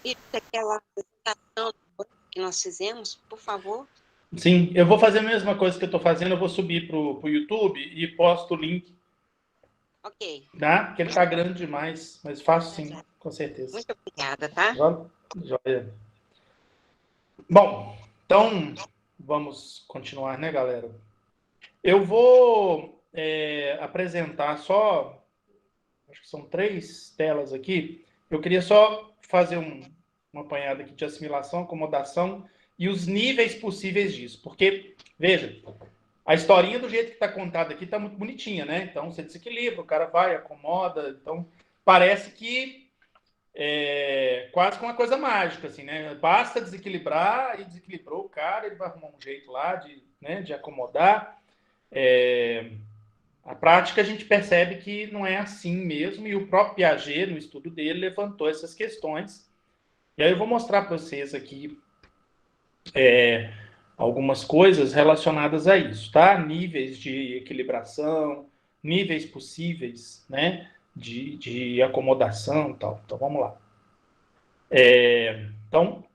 E aquela apresentação que nós fizemos, por favor. Sim, eu vou fazer a mesma coisa que eu estou fazendo, eu vou subir para o YouTube e posto o link, Ok. tá? Porque ele está grande demais, mas faço sim, com certeza. Muito obrigada, tá? Joia. Bom, então vamos continuar, né, galera? Eu vou apresentar só, acho que são 3 telas aqui. Eu queria só fazer uma apanhada aqui de assimilação, acomodação e os níveis possíveis disso. Porque, veja, a historinha do jeito que está contada aqui está muito bonitinha, né? Então você desequilibra, o cara vai, acomoda. Então parece que quase que uma coisa mágica, assim, né? Basta desequilibrar e desequilibrou o cara, ele vai arrumar um jeito lá de acomodar. A prática a gente percebe que não é assim mesmo, e o próprio Piaget, no estudo dele, levantou essas questões. E aí eu vou mostrar para vocês aqui algumas coisas relacionadas a isso, tá? Níveis de equilibração, níveis possíveis, né? De acomodação e tal. Então vamos lá. Então,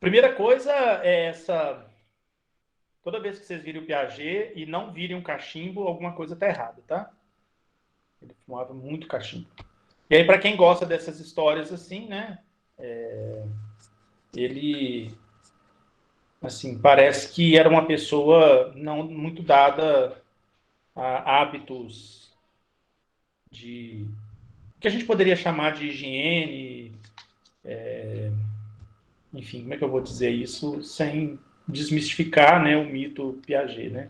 primeira coisa é essa. Toda vez que vocês virem o Piaget e não virem um cachimbo, alguma coisa está errada, tá? Ele fumava muito cachimbo. E aí, para quem gosta dessas histórias assim, né? Ele, assim, parece que era uma pessoa não muito dada a hábitos de que a gente poderia chamar de higiene, enfim, como é que eu vou dizer isso sem desmistificar, né, o mito Piaget, né?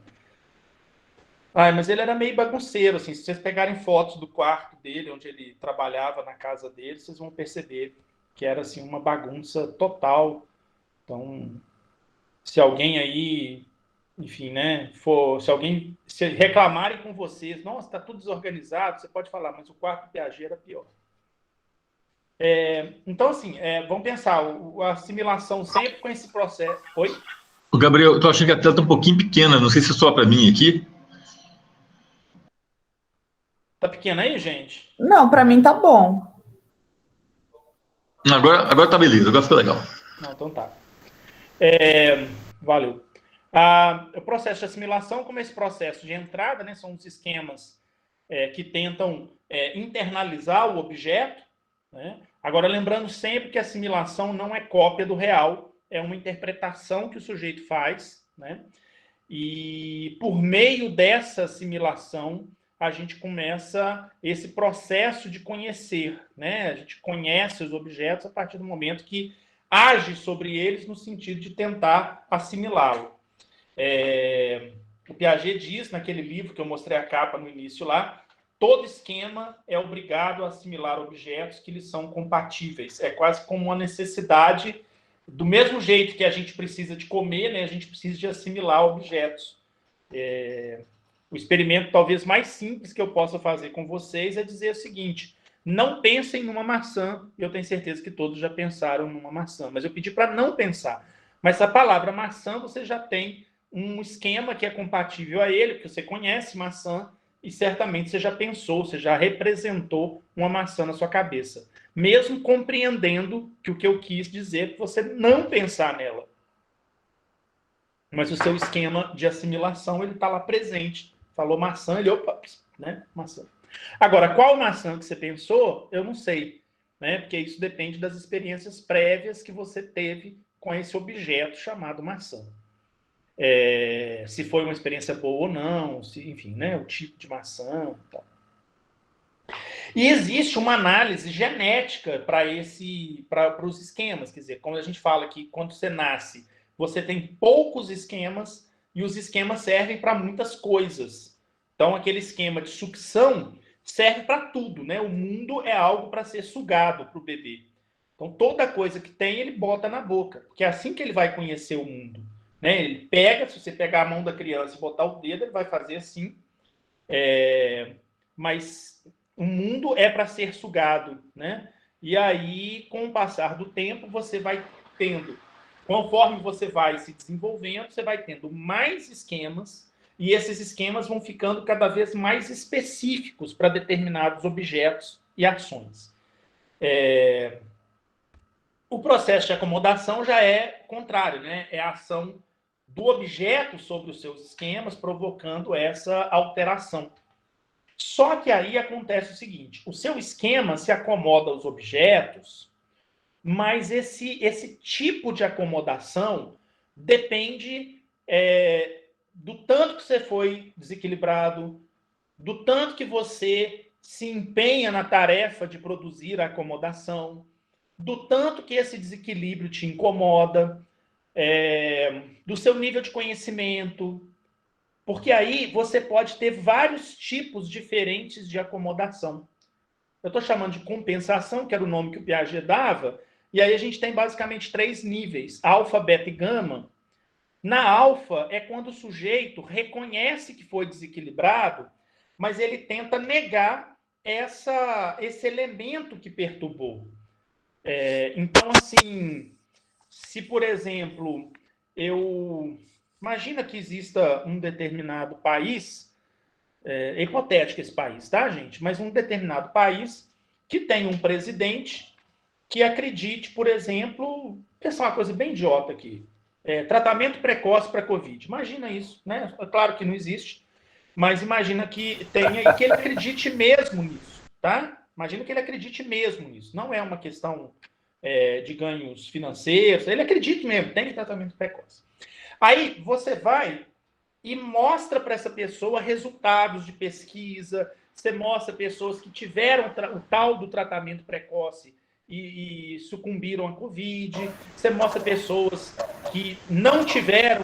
Ah, mas ele era meio bagunceiro, assim. Se vocês pegarem fotos do quarto dele, onde ele trabalhava na casa dele, vocês vão perceber que era assim uma bagunça total. Então, se alguém aí, enfim, né, se alguém se reclamarem com vocês, nossa, está tudo desorganizado, você pode falar, mas o quarto do Piaget era pior. Então, assim, vamos pensar, a assimilação sempre com esse processo. Oi? O Gabriel, eu tô achando que a tela tá um pouquinho pequena, não sei se é só para mim aqui. Tá pequena aí, gente? Não, para mim tá bom. Agora tá beleza, agora ficou legal. Não, então tá. Valeu. O processo de assimilação, como esse processo de entrada, né, são os esquemas que tentam internalizar o objeto. Né? Agora, lembrando sempre que a assimilação não é cópia do real, é uma interpretação que o sujeito faz, né? E por meio dessa assimilação, a gente começa esse processo de conhecer, né? A gente conhece os objetos a partir do momento que age sobre eles no sentido de tentar assimilá-lo. O Piaget diz, naquele livro que eu mostrei a capa no início lá, todo esquema é obrigado a assimilar objetos que lhes são compatíveis. É quase como uma necessidade, do mesmo jeito que a gente precisa de comer, né, a gente precisa de assimilar objetos. O experimento talvez mais simples que eu possa fazer com vocês é dizer o seguinte: não pensem numa maçã. Eu tenho certeza que todos já pensaram numa maçã, mas eu pedi para não pensar. Mas a palavra maçã, você já tem um esquema que é compatível a ele, porque você conhece maçã e certamente você já pensou, você já representou uma maçã na sua cabeça. Mesmo compreendendo que o que eu quis dizer é você não pensar nela. Mas o seu esquema de assimilação, ele está lá presente. Falou maçã, ele, opa, né? Maçã. Agora, qual maçã que você pensou, eu não sei, né? Porque isso depende das experiências prévias que você teve com esse objeto chamado maçã. Se foi uma experiência boa ou não, se, enfim, né? O tipo de maçã e tal. E existe uma análise genética para os esquemas, quer dizer, como a gente fala que quando você nasce, você tem poucos esquemas e os esquemas servem para muitas coisas. Então, aquele esquema de sucção serve para tudo, né? O mundo é algo para ser sugado para o bebê. Então, toda coisa que tem, ele bota na boca, porque é assim que ele vai conhecer o mundo. Né? Ele pega, se você pegar a mão da criança e botar o dedo, ele vai fazer assim. Mas o mundo é para ser sugado, né? E aí, com o passar do tempo, você vai tendo, conforme você vai se desenvolvendo, você vai tendo mais esquemas, e esses esquemas vão ficando cada vez mais específicos para determinados objetos e ações. O processo de acomodação já é contrário, né? É a ação do objeto sobre os seus esquemas, provocando essa alteração. Só que aí acontece o seguinte: o seu esquema se acomoda aos objetos, mas esse tipo de acomodação depende do tanto que você foi desequilibrado, do tanto que você se empenha na tarefa de produzir a acomodação, do tanto que esse desequilíbrio te incomoda, do seu nível de conhecimento, porque aí você pode ter vários tipos diferentes de acomodação. Eu estou chamando de compensação, que era o nome que o Piaget dava, e aí a gente tem basicamente 3 níveis, alfa, beta e gama. Na alfa é quando o sujeito reconhece que foi desequilibrado, mas ele tenta negar esse elemento que perturbou. Então, assim, se, por exemplo, imagina que exista um determinado país, é hipotético esse país, tá, gente? Mas um determinado país que tem um presidente que acredite, por exemplo, vou pensar uma coisa bem idiota aqui, tratamento precoce para Covid. Imagina isso, né? É claro que não existe, mas imagina que tenha e que ele acredite mesmo nisso, tá? Imagina que ele acredite mesmo nisso. Não é uma questão de ganhos financeiros, ele acredita mesmo, tem tratamento precoce. Aí você vai e mostra para essa pessoa resultados de pesquisa, você mostra pessoas que tiveram o tal do tratamento precoce e sucumbiram à Covid, você mostra pessoas que não tiveram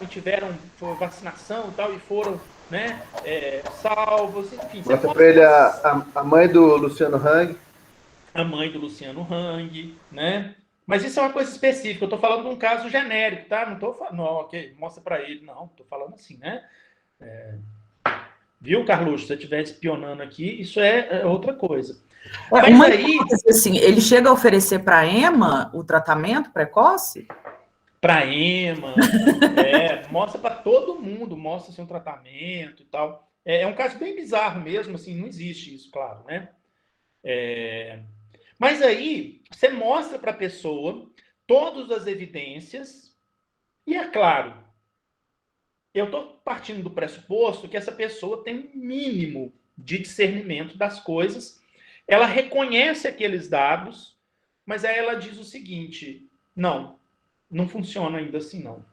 vacinação e tal, e foram, né, salvos, enfim. Mostra para ele a mãe do Luciano Hang. A mãe do Luciano Hang, né? Mas isso é uma coisa específica. Eu estou falando de um caso genérico, tá? Não estou falando, ok, mostra para ele. Não, estou falando assim, né? Viu, Carluxo? Se você estiver espionando aqui, isso é outra coisa. Mas aí, assim, ele chega a oferecer para a EMA o tratamento precoce? Para a EMA, mostra para todo mundo, mostra assim, um tratamento e tal. É um caso bem bizarro mesmo, assim, não existe isso, claro, né? Mas aí você mostra para a pessoa todas as evidências e, é claro, eu estou partindo do pressuposto que essa pessoa tem um mínimo de discernimento das coisas, ela reconhece aqueles dados, mas aí ela diz o seguinte: não funciona ainda assim não.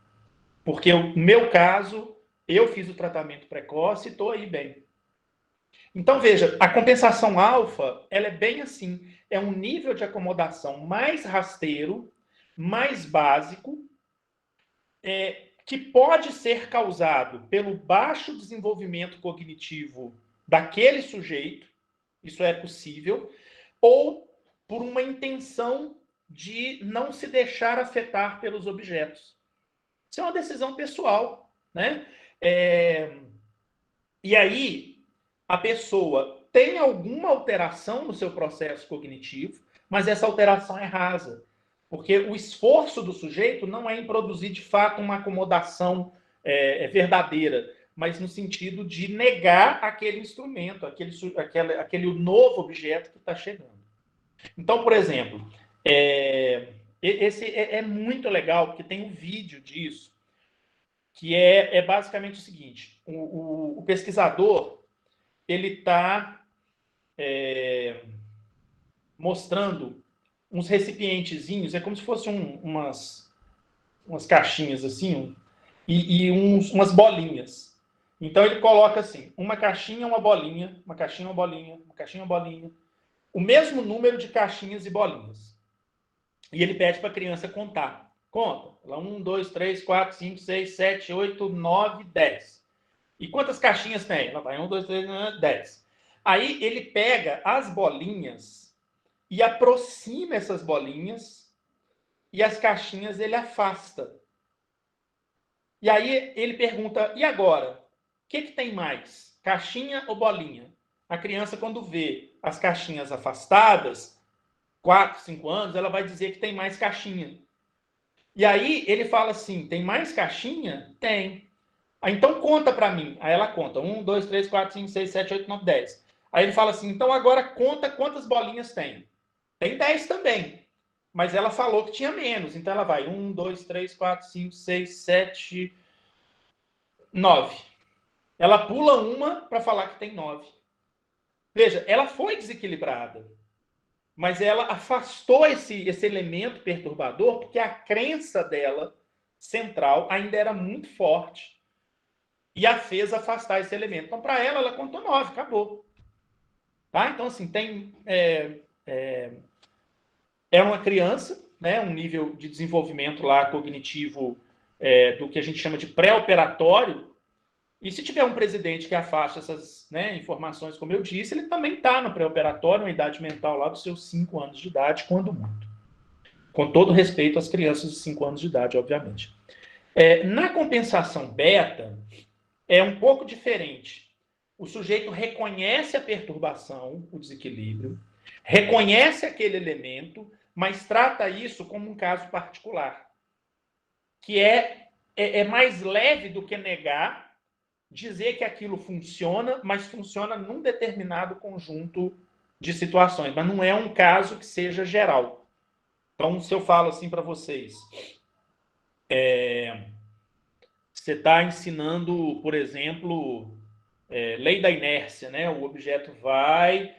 Porque no meu caso, eu fiz o tratamento precoce e estou aí bem. Então, veja, a compensação alfa, ela é bem assim, é um nível de acomodação mais rasteiro, mais básico, que pode ser causado pelo baixo desenvolvimento cognitivo daquele sujeito, isso é possível, ou por uma intenção de não se deixar afetar pelos objetos. Isso é uma decisão pessoal, né? E aí, a pessoa tem alguma alteração no seu processo cognitivo, mas essa alteração é rasa. Porque o esforço do sujeito não é em produzir, de fato, uma acomodação verdadeira, mas no sentido de negar aquele instrumento, aquele novo objeto que está chegando. Então, por exemplo, esse é muito legal, porque tem um vídeo disso, que é basicamente o seguinte: o pesquisador ele está mostrando uns recipientezinhos, é como se fossem umas caixinhas assim, e umas bolinhas. Então ele coloca assim, uma caixinha, uma bolinha, uma caixinha, uma bolinha, uma caixinha, uma bolinha, o mesmo número de caixinhas e bolinhas. E ele pede para a criança contar. Conta. 1, 2, 3, 4, 5, 6, 7, 8, 9, 10. E quantas caixinhas tem? Ela vai 1, 2, 3, 10. Aí ele pega as bolinhas e aproxima essas bolinhas e as caixinhas ele afasta. E aí ele pergunta, e agora? O que tem mais? Caixinha ou bolinha? A criança, quando vê as caixinhas afastadas, 4, 5 anos, ela vai dizer que tem mais caixinha. E aí ele fala assim, tem mais caixinha? Tem. Então conta para mim. Aí ela conta, 1, 2, 3, 4, 5, 6, 7, 8, 9, 10. Aí ele fala assim, então agora conta quantas bolinhas tem. Tem 10 também. mas ela falou que tinha menos. Então, ela vai 1, 2, 3, 4, 5, 6, 7, 9. Ela pula uma para falar que tem 9. Veja, ela foi desequilibrada, mas ela afastou esse elemento perturbador porque a crença dela, central, ainda era muito forte e a fez afastar esse elemento. Então, para ela contou 9, acabou. Tá? Então, assim, é uma criança, né, um nível de desenvolvimento lá cognitivo do que a gente chama de pré-operatório, e se tiver um presidente que afasta essas, né, informações, como eu disse, ele também está no pré-operatório, uma idade mental lá dos seus 5 anos de idade, quando muito. Com todo respeito às crianças de 5 anos de idade, obviamente. Na compensação beta, é um pouco diferente. O sujeito reconhece a perturbação, o desequilíbrio, reconhece aquele elemento, mas trata isso como um caso particular, que é mais leve do que negar, dizer que aquilo funciona, mas funciona num determinado conjunto de situações, mas não é um caso que seja geral. Então, se eu falo assim para vocês, você está ensinando, por exemplo, lei da inércia, né? O objeto vai,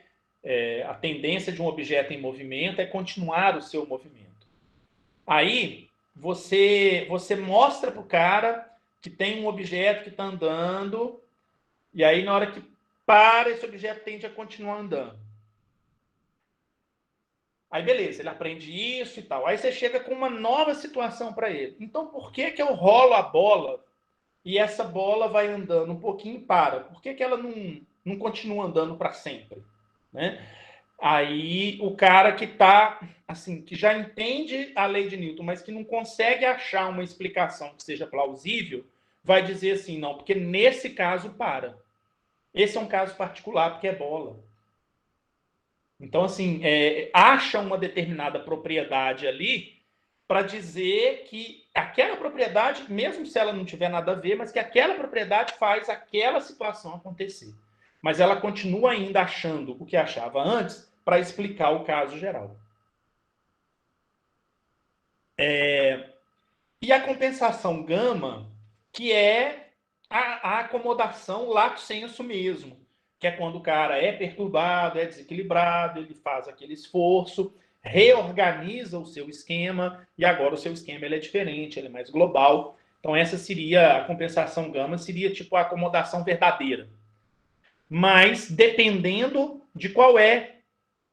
a tendência de um objeto em movimento é continuar o seu movimento. Aí, você mostra para o cara que tem um objeto que está andando, e aí, na hora que para, esse objeto tende a continuar andando. Aí, beleza, ele aprende isso e tal. Aí você chega com uma nova situação para ele. Então, por que eu rolo a bola e essa bola vai andando um pouquinho e para? Por que ela não continua andando para sempre? Né? Aí, o cara que está, assim, que já entende a lei de Newton, mas que não consegue achar uma explicação que seja plausível, vai dizer assim, não, porque nesse caso para. Esse é um caso particular, porque é bola. Então, assim, acha uma determinada propriedade ali para dizer que aquela propriedade, mesmo se ela não tiver nada a ver, mas que aquela propriedade faz aquela situação acontecer. Mas ela continua ainda achando o que achava antes para explicar o caso geral. E a compensação gama, que é a acomodação lato sensu mesmo, que é quando o cara é perturbado, é desequilibrado, ele faz aquele esforço, reorganiza o seu esquema, e agora o seu esquema ele é diferente, ele é mais global. Então essa seria a compensação gama, seria tipo a acomodação verdadeira. Mas dependendo de qual é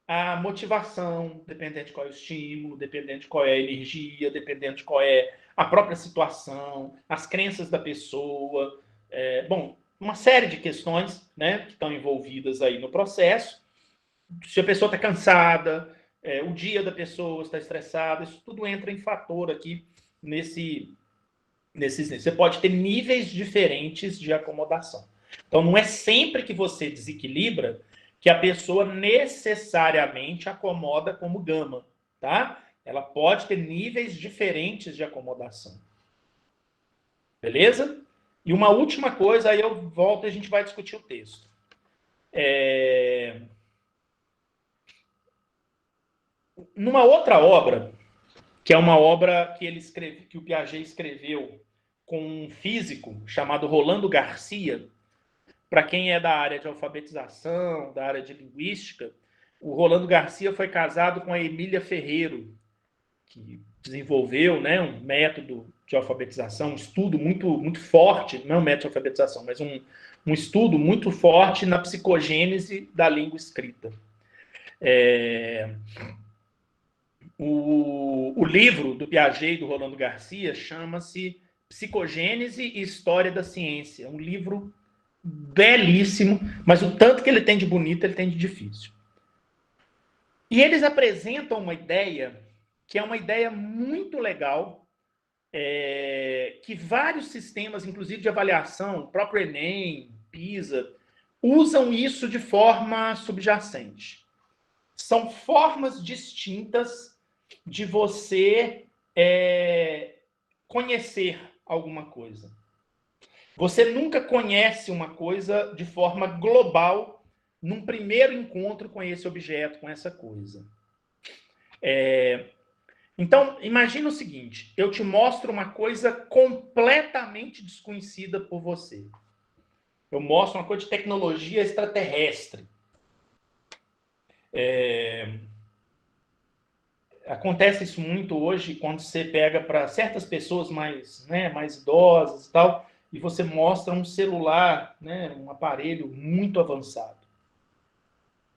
a motivação, dependendo de qual é o estímulo, dependendo de qual é a energia, dependendo de qual é a própria situação, as crenças da pessoa, uma série de questões, né, que estão envolvidas aí no processo. Se a pessoa está cansada, o dia da pessoa está estressada, isso tudo entra em fator aqui nesses. Você pode ter níveis diferentes de acomodação. Então, não é sempre que você desequilibra que a pessoa necessariamente acomoda como gama, tá? Ela pode ter níveis diferentes de acomodação. Beleza? E uma última coisa, aí eu volto e a gente vai discutir o texto. Numa outra obra, que é uma obra que o Piaget escreveu com um físico chamado Rolando Garcia, para quem é da área de alfabetização, da área de linguística, o Rolando Garcia foi casado com a Emília Ferreiro, que desenvolveu, né, um método de alfabetização, um estudo muito forte, não é um método de alfabetização, mas um estudo muito forte na psicogênese da língua escrita. O livro do Piaget e do Rolando Garcia chama-se Psicogênese e História da Ciência. É um livro belíssimo, mas o tanto que ele tem de bonito, ele tem de difícil. E eles apresentam uma ideia que é uma ideia muito legal, que vários sistemas, inclusive de avaliação, o próprio Enem, PISA, usam isso de forma subjacente. São formas distintas de você conhecer alguma coisa. Você nunca conhece uma coisa de forma global num primeiro encontro com esse objeto, com essa coisa. Então, imagina o seguinte, eu te mostro uma coisa completamente desconhecida por você. Eu mostro uma coisa de tecnologia extraterrestre. Acontece isso muito hoje quando você pega para certas pessoas mais, né, mais idosas e tal, e você mostra um celular, né, um aparelho muito avançado.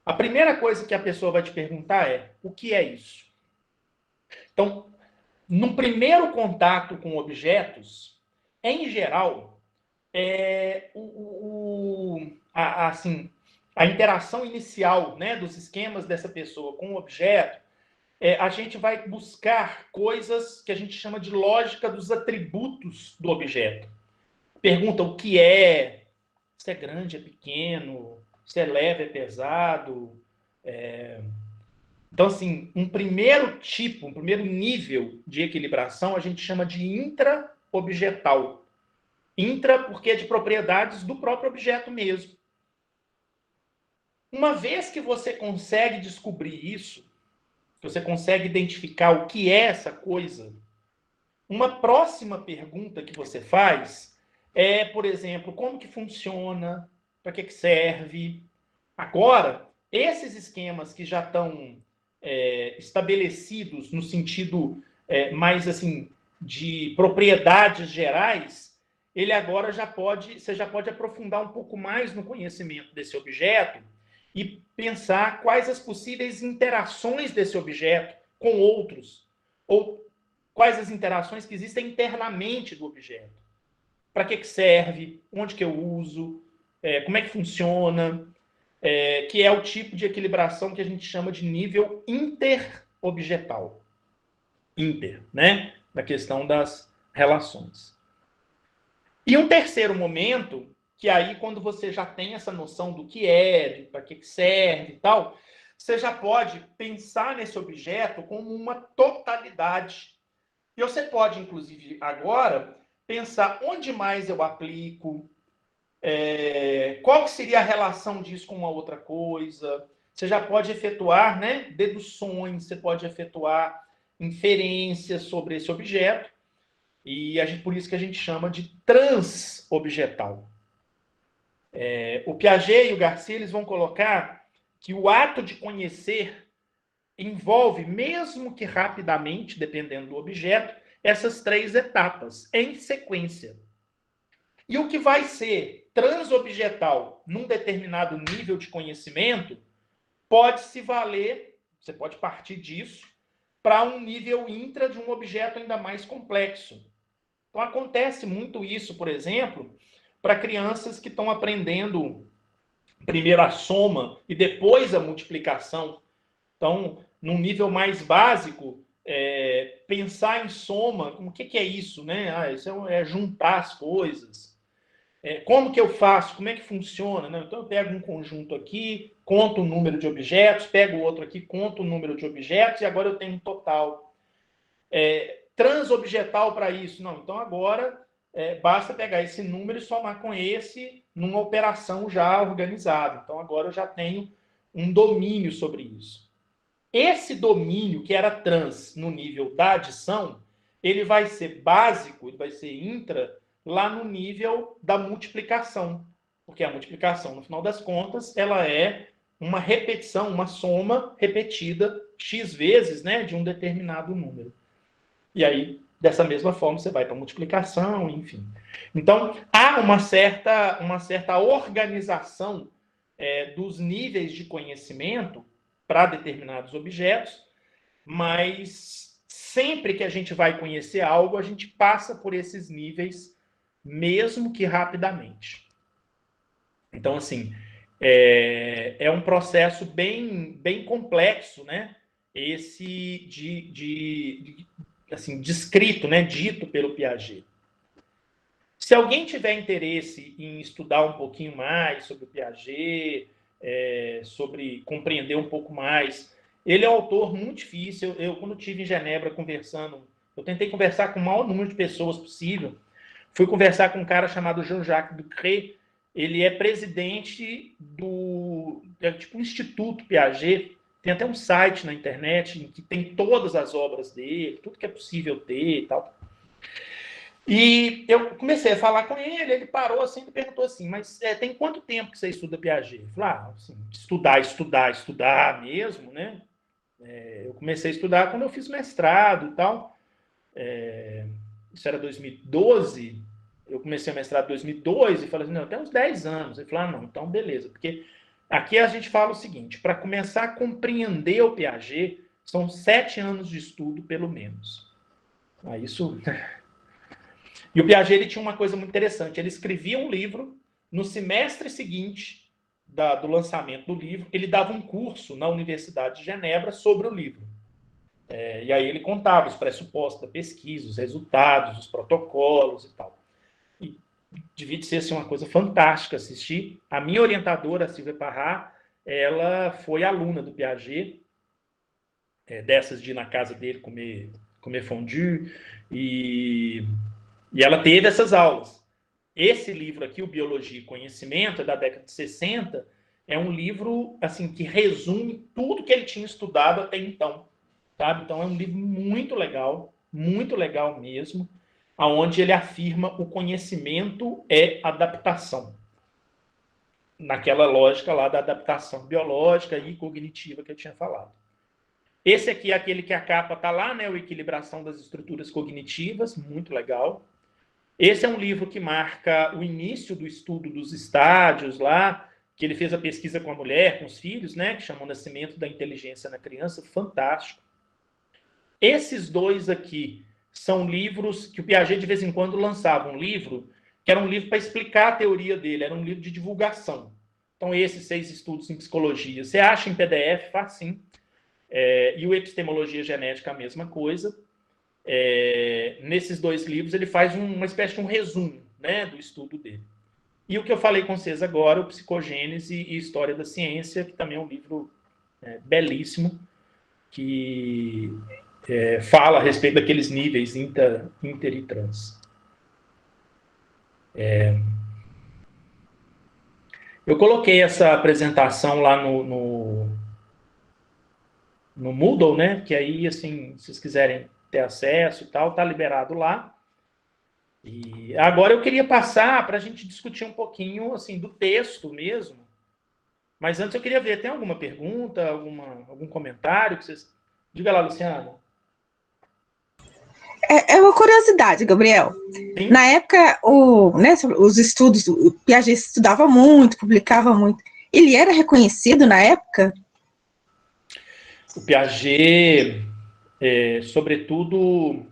A primeira coisa que a pessoa vai te perguntar é: o que é isso? Então, no primeiro contato com objetos, em geral, assim, a interação inicial, né, dos esquemas dessa pessoa com o objeto, a gente vai buscar coisas que a gente chama de lógica dos atributos do objeto. Pergunta o que é, se é grande, é pequeno, se é leve, é pesado. Então, assim, um primeiro nível de equilibração a gente chama de intraobjetal. Intra porque é de propriedades do próprio objeto mesmo. Uma vez que você consegue descobrir isso, que você consegue identificar o que é essa coisa, uma próxima pergunta que você faz é, por exemplo, como que funciona, para que serve. Agora, esses esquemas que já estão estabelecidos no sentido mais assim de propriedades gerais, ele agora você já pode aprofundar um pouco mais no conhecimento desse objeto e pensar quais as possíveis interações desse objeto com outros, ou quais as interações que existem internamente do objeto. Para que serve, onde que eu uso, como é que funciona, que é o tipo de equilibração que a gente chama de nível interobjetal. Inter, né? Na questão das relações. E um terceiro momento, que aí quando você já tem essa noção do que é, para que serve e tal, você já pode pensar nesse objeto como uma totalidade. E você pode, inclusive, agora, pensar onde mais eu aplico, qual seria a relação disso com uma outra coisa. Você já pode efetuar, né, deduções, você pode efetuar inferências sobre esse objeto, e por isso que a gente chama de transobjetal. O Piaget e o Garcia eles vão colocar que o ato de conhecer envolve, mesmo que rapidamente, dependendo do objeto, essas três etapas em sequência. E o que vai ser transobjetal num determinado nível de conhecimento pode se valer, você pode partir disso, para um nível intra de um objeto ainda mais complexo. Então, acontece muito isso, por exemplo, para crianças que estão aprendendo primeiro a soma e depois a multiplicação. Então, num nível mais básico, pensar em soma, o que é isso, né? Isso é juntar as coisas. Como que eu faço? Como é que funciona? Né? Então, eu pego um conjunto aqui, conto o número de objetos, pego outro aqui, conto o número de objetos, e agora eu tenho um total. Transobjetal para isso? Não, então agora basta pegar esse número e somar com esse numa operação já organizada. Então, agora eu já tenho um domínio sobre isso. Esse domínio, que era trans no nível da adição, ele vai ser básico, ele vai ser intra, lá no nível da multiplicação. Porque a multiplicação, no final das contas, ela é uma repetição, uma soma repetida x vezes, né, de um determinado número. E aí, dessa mesma forma, você vai para a multiplicação, enfim. Então, há uma certa organização dos níveis de conhecimento para determinados objetos, mas sempre que a gente vai conhecer algo, a gente passa por esses níveis, mesmo que rapidamente. Então, assim, é um processo bem complexo, né? Esse assim, descrito, né? Dito pelo Piaget. Se alguém tiver interesse em estudar um pouquinho mais sobre o Piaget, sobre compreender um pouco mais, ele é um autor muito difícil. Eu quando estive em Genebra conversando, eu tentei conversar com o maior número de pessoas possível. Fui conversar com um cara chamado Jean-Jacques Ducret. Ele é presidente do tipo Instituto Piaget, Tem até um site na internet em que tem todas as obras dele, tudo que é possível ter e tal. E eu comecei a falar com ele parou assim e perguntou assim, mas tem quanto tempo que você estuda Piaget? Eu falei, assim, estudar mesmo, né? Eu comecei a estudar quando eu fiz mestrado e tal. Isso era 2012, eu comecei a mestrado em 2002 e falei assim, não, tem uns 10 anos. Ele falou, não, então beleza, porque aqui a gente fala o seguinte, para começar a compreender o Piaget, são 7 anos de estudo, pelo menos. Isso... E o Piaget ele tinha uma coisa muito interessante, ele escrevia um livro, no semestre seguinte do lançamento do livro, ele dava um curso na Universidade de Genebra sobre o livro. E aí ele contava os pressupostos da pesquisa, os resultados, os protocolos e tal. E devia ser assim, uma coisa fantástica assistir. A minha orientadora, a Silvia Parra, ela foi aluna do Piaget, dessas de ir na casa dele comer fondue, e ela teve essas aulas. Esse livro aqui, o Biologia e Conhecimento, é da década de 60, é um livro assim, que resume tudo que ele tinha estudado até então. Sabe? Então, é um livro muito legal mesmo, onde ele afirma o conhecimento é adaptação. Naquela lógica lá da adaptação biológica e cognitiva que eu tinha falado. Esse aqui é aquele que a capa está lá, né? O Equilibração das Estruturas Cognitivas, muito legal. Esse é um livro que marca o início do estudo dos estádios lá, que ele fez a pesquisa com a mulher, com os filhos, né? Que chamou Nascimento da Inteligência na Criança, fantástico. Esses dois aqui são livros que o Piaget de vez em quando lançava um livro, que era um livro para explicar a teoria dele, era um livro de divulgação. Então, esses 6 estudos em psicologia, você acha em PDF, facinho. E o Epistemologia Genética, a mesma coisa. Nesses 2 livros, ele faz uma espécie de um resumo, né, do estudo dele. E o que eu falei com vocês agora, o Psicogênese e História da Ciência, que também é um livro belíssimo, que fala a respeito daqueles níveis inter e trans. Eu coloquei essa apresentação lá no Moodle, né? Que aí, assim, se vocês quiserem ter acesso e tal, tá liberado lá. E agora eu queria passar para a gente discutir um pouquinho, assim, do texto mesmo. Mas antes eu queria ver, tem alguma pergunta, algum comentário que vocês... Diga lá, Luciana. É uma curiosidade, Gabriel. Sim. Na época, os estudos, o Piaget estudava muito, publicava muito. Ele era reconhecido na época? O Piaget, sobretudo,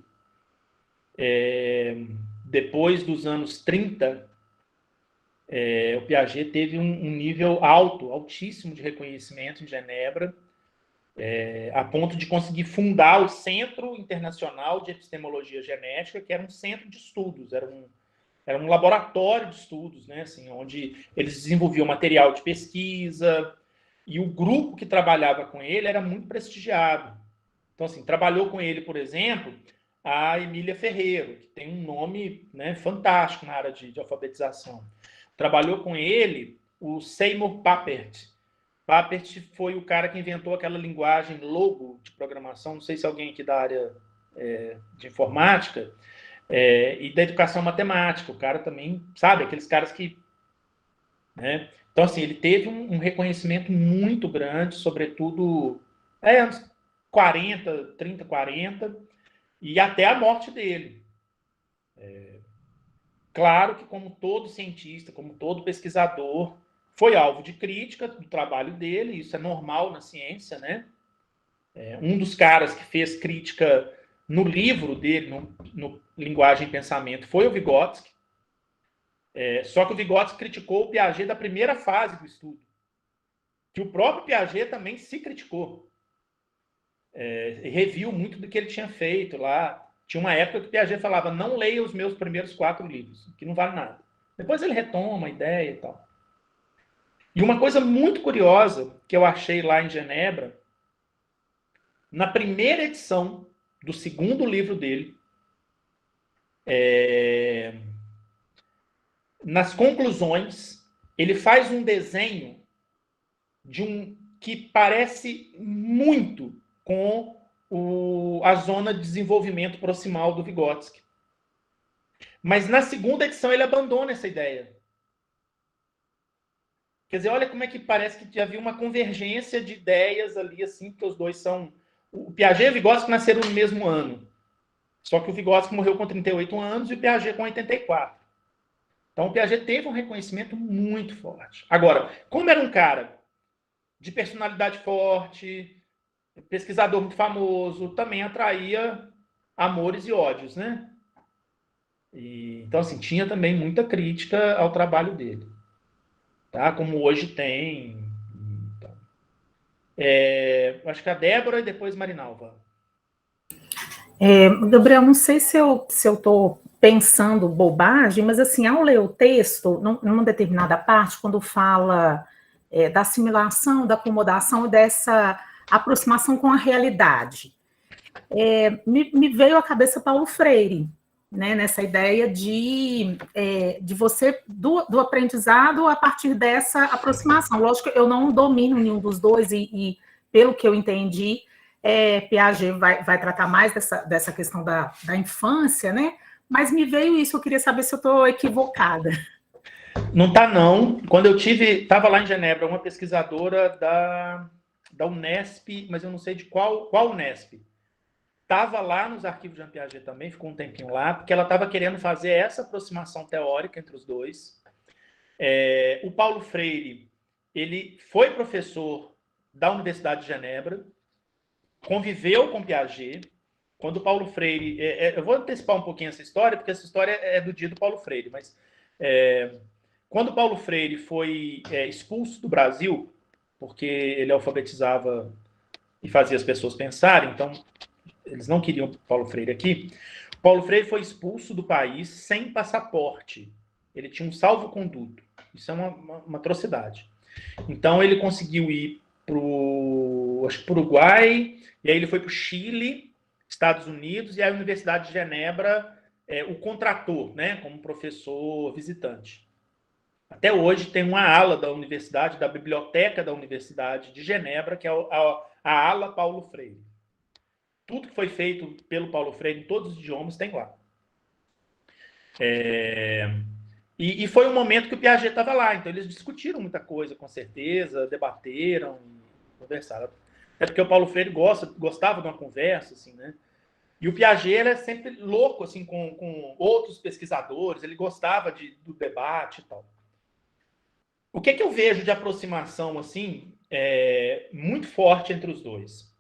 depois dos anos 30, o Piaget teve um nível altíssimo de reconhecimento em Genebra, a ponto de conseguir fundar o Centro Internacional de Epistemologia Genética, que era um centro de estudos, era um laboratório de estudos, né, assim, onde eles desenvolviam material de pesquisa, e o grupo que trabalhava com ele era muito prestigiado. Então, assim, trabalhou com ele, por exemplo, a Emília Ferreiro, que tem um nome, né, fantástico na área de alfabetização. Trabalhou com ele o Seymour Papert. Papert foi o cara que inventou aquela linguagem Logo de programação, não sei se alguém aqui da área de informática, e da educação matemática. O cara também, sabe, aqueles caras que... Né? Então, assim, ele teve um reconhecimento muito grande, sobretudo anos 40, 30, 40, e até a morte dele. Claro que, como todo cientista, como todo pesquisador, foi alvo de crítica do trabalho dele, isso é normal na ciência, né? Um dos caras que fez crítica no livro dele, no Linguagem e Pensamento, foi o Vygotsky. Só que o Vygotsky criticou o Piaget da primeira fase do estudo, que o próprio Piaget também se criticou. Reviu muito do que ele tinha feito lá. Tinha uma época que o Piaget falava, não leia os meus primeiros 4 livros, que não vale nada. Depois ele retoma a ideia e tal. E uma coisa muito curiosa que eu achei lá em Genebra, na primeira edição do 2º livro dele, nas conclusões, ele faz um desenho que parece muito com a zona de desenvolvimento proximal do Vygotsky. Mas na segunda edição ele abandona essa ideia. Quer dizer, olha como é que parece que havia uma convergência de ideias ali, assim, que os dois são... O Piaget e o Vygotsky nasceram no mesmo ano. Só que o Vygotsky morreu com 38 anos e o Piaget com 84. Então o Piaget teve um reconhecimento muito forte. Agora, como era um cara de personalidade forte, pesquisador muito famoso, também atraía amores e ódios, né? Então, assim, tinha também muita crítica ao trabalho dele. Tá? Como hoje tem. Então. Acho que a Débora e depois Marinalva. Gabriel, não sei se eu estou pensando bobagem, mas assim, ao ler o texto, numa determinada parte, quando fala da assimilação, da acomodação e dessa aproximação com a realidade, me veio à cabeça Paulo Freire, né, nessa ideia de você, do aprendizado a partir dessa aproximação. Lógico que eu não domino nenhum dos dois e pelo que eu entendi, Piaget vai tratar mais dessa questão da infância, né? Mas me veio isso, eu queria saber se eu estou equivocada. Não está, não. Quando eu estava lá em Genebra, uma pesquisadora da Unesp, mas eu não sei de qual Unesp, estava lá nos arquivos de Jean Piaget também, ficou um tempinho lá, porque ela estava querendo fazer essa aproximação teórica entre os dois. O Paulo Freire, ele foi professor da Universidade de Genebra, conviveu com Piaget. Quando o Paulo Freire... eu vou antecipar um pouquinho essa história, porque essa história é do dia do Paulo Freire, mas quando o Paulo Freire foi expulso do Brasil, porque ele alfabetizava e fazia as pessoas pensarem, então eles não queriam o Paulo Freire aqui, o Paulo Freire foi expulso do país sem passaporte. Ele tinha um salvo-conduto. Isso é uma atrocidade. Então ele conseguiu ir para o Uruguai, e aí ele foi para o Chile, Estados Unidos, e a Universidade de Genebra o contratou, né, como professor visitante. Até hoje tem uma ala da universidade, da biblioteca da Universidade de Genebra, que é a ala Paulo Freire. Tudo que foi feito pelo Paulo Freire, em todos os idiomas, tem lá. E foi um momento que o Piaget estava lá, então eles discutiram muita coisa, com certeza, debateram, conversaram. É porque o Paulo Freire gostava de uma conversa, assim, né? E o Piaget é sempre louco, assim, com outros pesquisadores, ele gostava do debate e tal. O que eu vejo de aproximação, assim, muito forte entre os dois?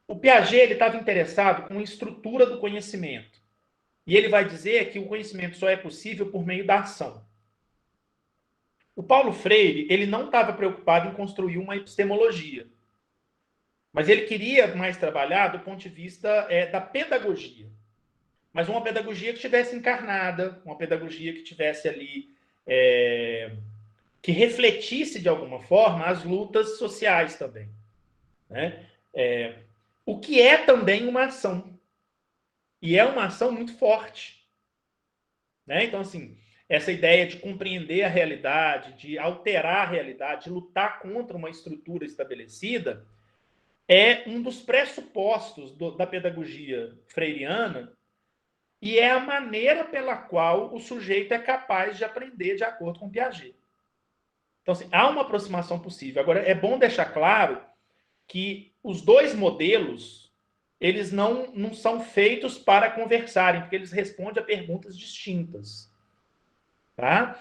O Piaget estava interessado com a estrutura do conhecimento. E ele vai dizer que o conhecimento só é possível por meio da ação. O Paulo Freire, ele não estava preocupado em construir uma epistemologia. Mas ele queria mais trabalhar do ponto de vista da pedagogia. Mas uma pedagogia que estivesse encarnada, uma pedagogia que tivesse ali, que refletisse de alguma forma as lutas sociais também. Né? O que é também uma ação. E é uma ação muito forte. Né? Então, assim, essa ideia de compreender a realidade, de alterar a realidade, de lutar contra uma estrutura estabelecida, é um dos pressupostos da pedagogia freiriana e é a maneira pela qual o sujeito é capaz de aprender de acordo com Piaget. Então, assim, há uma aproximação possível. Agora, é bom deixar claro que os dois modelos, eles não são feitos para conversarem, porque eles respondem a perguntas distintas. Tá?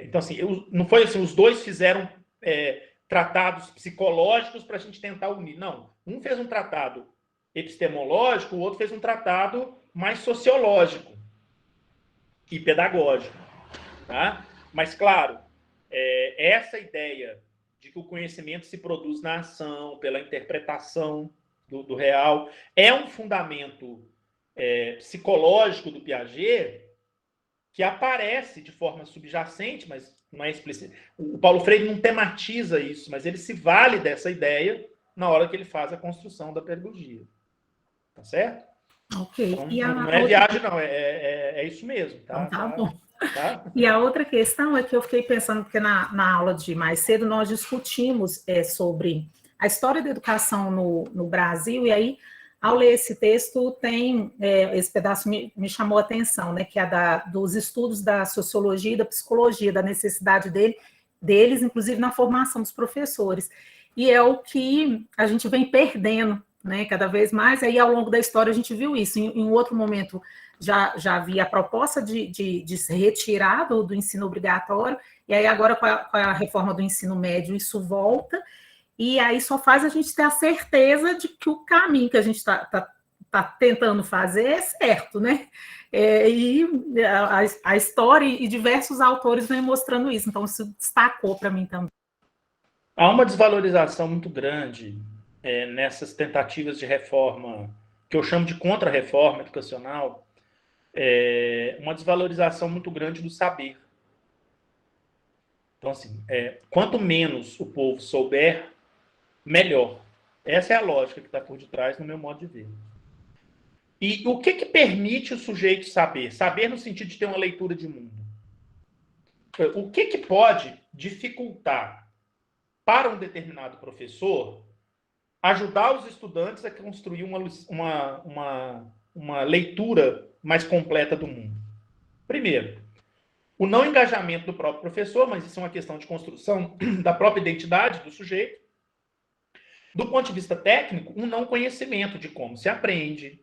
Então, assim, não foi assim, os dois fizeram tratados psicológicos para a gente tentar unir. Não. Um fez um tratado epistemológico, o outro fez um tratado mais sociológico e pedagógico. Tá? Mas, claro, essa ideia de que o conhecimento se produz na ação, pela interpretação do real, é um fundamento psicológico do Piaget que aparece de forma subjacente, mas não é explícito. O Paulo Freire não tematiza isso, mas ele se vale dessa ideia na hora que ele faz a construção da pedagogia. Tá certo? Ok. Então, não é viagem, não. É isso mesmo. Tá, então, tá bom. Tá? E a outra questão é que eu fiquei pensando, porque na aula de mais cedo nós discutimos sobre a história da educação no Brasil, e aí, ao ler esse texto, tem esse pedaço me chamou a atenção, né, que é dos estudos da sociologia e da psicologia, da necessidade deles, inclusive na formação dos professores. E é o que a gente vem perdendo, né, cada vez mais. Aí, ao longo da história, a gente viu isso. Em um outro momento, já havia a proposta de se retirar do ensino obrigatório, e aí agora, com a reforma do ensino médio, isso volta, e aí só faz a gente ter a certeza de que o caminho que a gente está tentando fazer é certo, né? E a história e diversos autores vêm mostrando isso, então isso destacou para mim também. Há uma desvalorização muito grande nessas tentativas de reforma, que eu chamo de contra-reforma educacional, uma desvalorização muito grande do saber. Então, assim, quanto menos o povo souber, melhor. Essa é a lógica que está por detrás, no meu modo de ver. E o que permite o sujeito saber? Saber no sentido de ter uma leitura de mundo. O que pode dificultar para um determinado professor ajudar os estudantes a construir uma leitura mais completa do mundo? Primeiro, o não engajamento do próprio professor, mas isso é uma questão de construção da própria identidade do sujeito. Do ponto de vista técnico, um não conhecimento de como se aprende,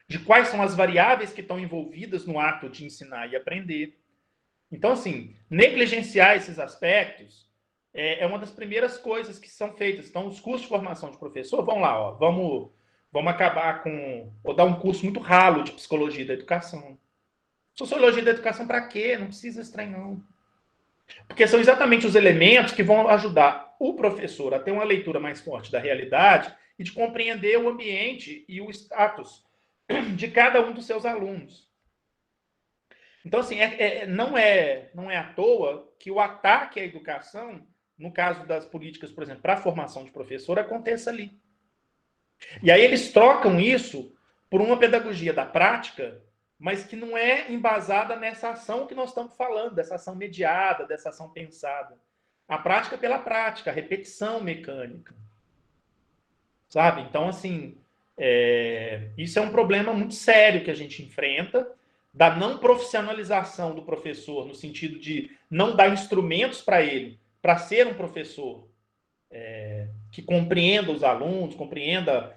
de quais são as variáveis que estão envolvidas no ato de ensinar e aprender. Então, assim, negligenciar esses aspectos é uma das primeiras coisas que são feitas. Então, os cursos de formação de professor, vamos lá, ó, vamos acabar com... Vou dar um curso muito ralo de psicologia da educação. Sociologia da educação para quê? Não precisa esse trem, não. Porque são exatamente os elementos que vão ajudar o professor a ter uma leitura mais forte da realidade e de compreender o ambiente e o status de cada um dos seus alunos. Então, assim, não é à toa que o ataque à educação, no caso das políticas, por exemplo, para a formação de professor, aconteça ali. E aí eles trocam isso por uma pedagogia da prática, mas que não é embasada nessa ação que nós estamos falando, dessa ação mediada, dessa ação pensada. A prática pela prática, a repetição mecânica. Sabe? Então, assim, isso é um problema muito sério que a gente enfrenta, da não profissionalização do professor, no sentido de não dar instrumentos para ele, para ser um professor que compreenda os alunos, compreenda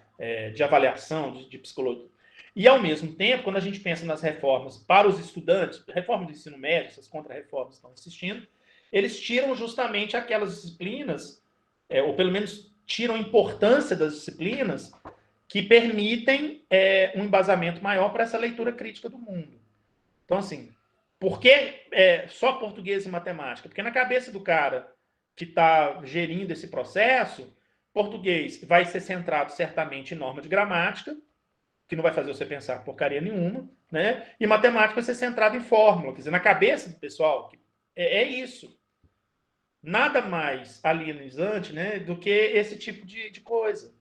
de avaliação, de psicologia. E, ao mesmo tempo, quando a gente pensa nas reformas para os estudantes, reforma do ensino médio, essas contra-reformas estão assistindo, eles tiram justamente aquelas disciplinas, ou pelo menos tiram a importância das disciplinas que permitem um embasamento maior para essa leitura crítica do mundo. Então, assim, por que só português e matemática? Porque na cabeça do cara que está gerindo esse processo, português vai ser centrado certamente em norma de gramática, que não vai fazer você pensar porcaria nenhuma, né? E matemática vai ser centrado em fórmula. Quer dizer, na cabeça do pessoal, é isso. Nada mais alienizante, né, do que esse tipo de coisa.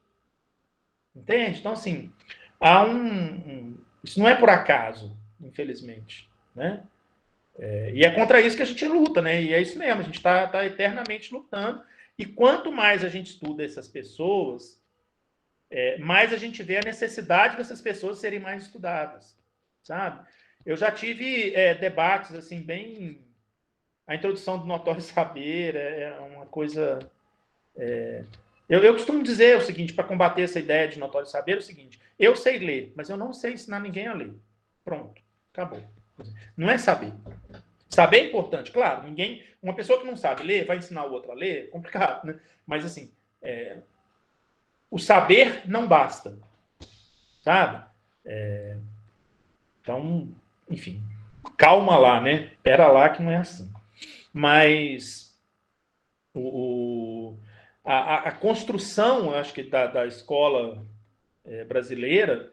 Entende? Então, assim, há isso não é por acaso, infelizmente, né? E é contra isso que a gente luta, né? E é isso mesmo, a gente está eternamente lutando. E quanto mais a gente estuda essas pessoas, mais a gente vê a necessidade dessas pessoas serem mais estudadas, sabe? Eu já tive debates, assim, bem... A introdução do notório saber é uma coisa... Eu costumo dizer o seguinte, para combater essa ideia de notório saber, é o seguinte: eu sei ler, mas eu não sei ensinar ninguém a ler. Pronto, acabou. Não é saber. Saber é importante, claro. Uma pessoa que não sabe ler vai ensinar o outro a ler, é complicado, né? Mas, assim, o saber não basta, sabe? Então, enfim, calma lá, né? Pera lá que não é assim. Mas a construção, eu acho que da escola brasileira,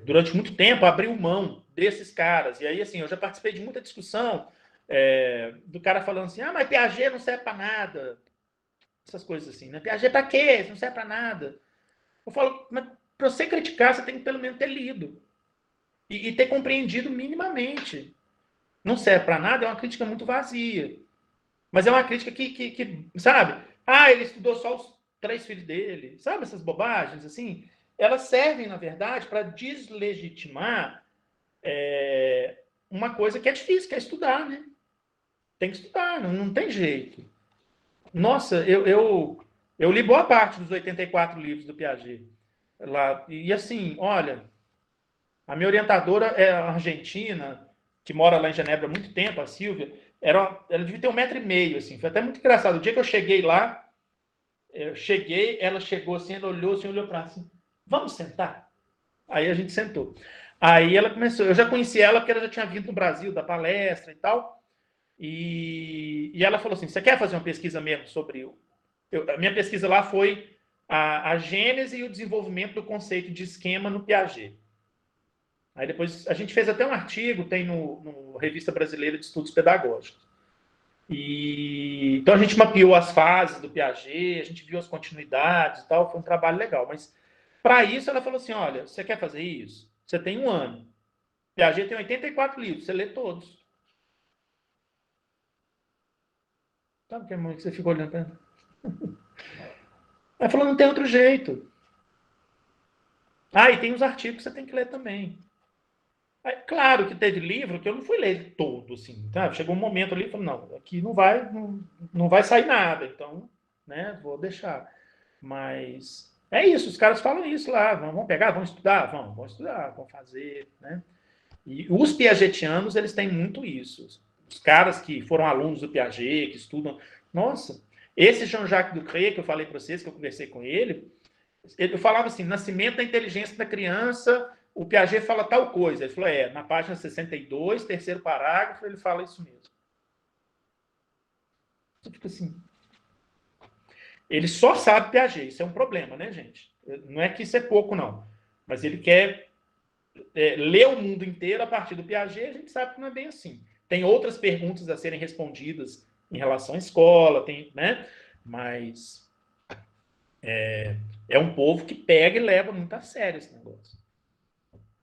durante muito tempo, abriu mão desses caras. E aí, assim, eu já participei de muita discussão do cara falando assim, mas Piaget não serve para nada. Essas coisas assim, né? Piaget para quê? Não serve para nada. Eu falo, mas para você criticar, você tem que pelo menos ter lido. E ter compreendido minimamente. não serve para nada, é uma crítica muito vazia. Mas é uma crítica que sabe? Ele estudou só os 3 filhos dele. Sabe essas bobagens, assim? Elas servem, na verdade, para deslegitimar uma coisa que é difícil, que é estudar, né? Tem que estudar, não tem jeito. Nossa, eu li boa parte dos 84 livros do Piaget. Lá, e assim, olha, a minha orientadora é argentina, que mora lá em Genebra há muito tempo, a Silvia, ela devia ter 1,5 m, assim, foi até muito engraçado. O dia que eu cheguei lá, ela chegou assim, ela olhou assim, olhou para assim, vamos sentar? Aí a gente sentou. Aí ela começou, eu já conheci ela porque ela já tinha vindo no Brasil, da palestra e tal, e ela falou assim, você quer fazer uma pesquisa mesmo sobre... a minha pesquisa lá foi a gênese e o desenvolvimento do conceito de esquema no Piaget. Aí depois a gente fez até um artigo, tem no Revista Brasileira de Estudos Pedagógicos. Então a gente mapeou as fases do Piaget, a gente viu as continuidades e tal, foi um trabalho legal. Mas para isso ela falou assim, olha, você quer fazer isso? Você tem 1 ano. Piaget tem 84 livros, você lê todos. Sabe que é muito que você ficou olhando para ela? Ela falou, não tem outro jeito. E tem os artigos que você tem que ler também. Aí, claro que teve livro que eu não fui ler todo, assim, tá? Chegou um momento ali e falei, não, aqui não vai sair nada, então, né, vou deixar. Mas é isso, os caras falam isso lá, vamos pegar, vamos estudar? Vamos estudar, vamos fazer, né? E os piagetianos, eles têm muito isso. Os caras que foram alunos do Piaget, que estudam... Nossa, esse Jean-Jacques Ducré, que eu falei para vocês, que eu conversei com ele, eu falava assim, nascimento da inteligência da criança, o Piaget fala tal coisa. Ele falou, na página 62, terceiro parágrafo, ele fala isso mesmo. Você fica assim... Ele só sabe Piaget, isso é um problema, né, gente? Não é que isso é pouco, não. Mas ele quer ler o mundo inteiro a partir do Piaget, a gente sabe que não é bem assim. Tem outras perguntas a serem respondidas em relação à escola, né? Mas é um povo que pega e leva muito a sério esse negócio.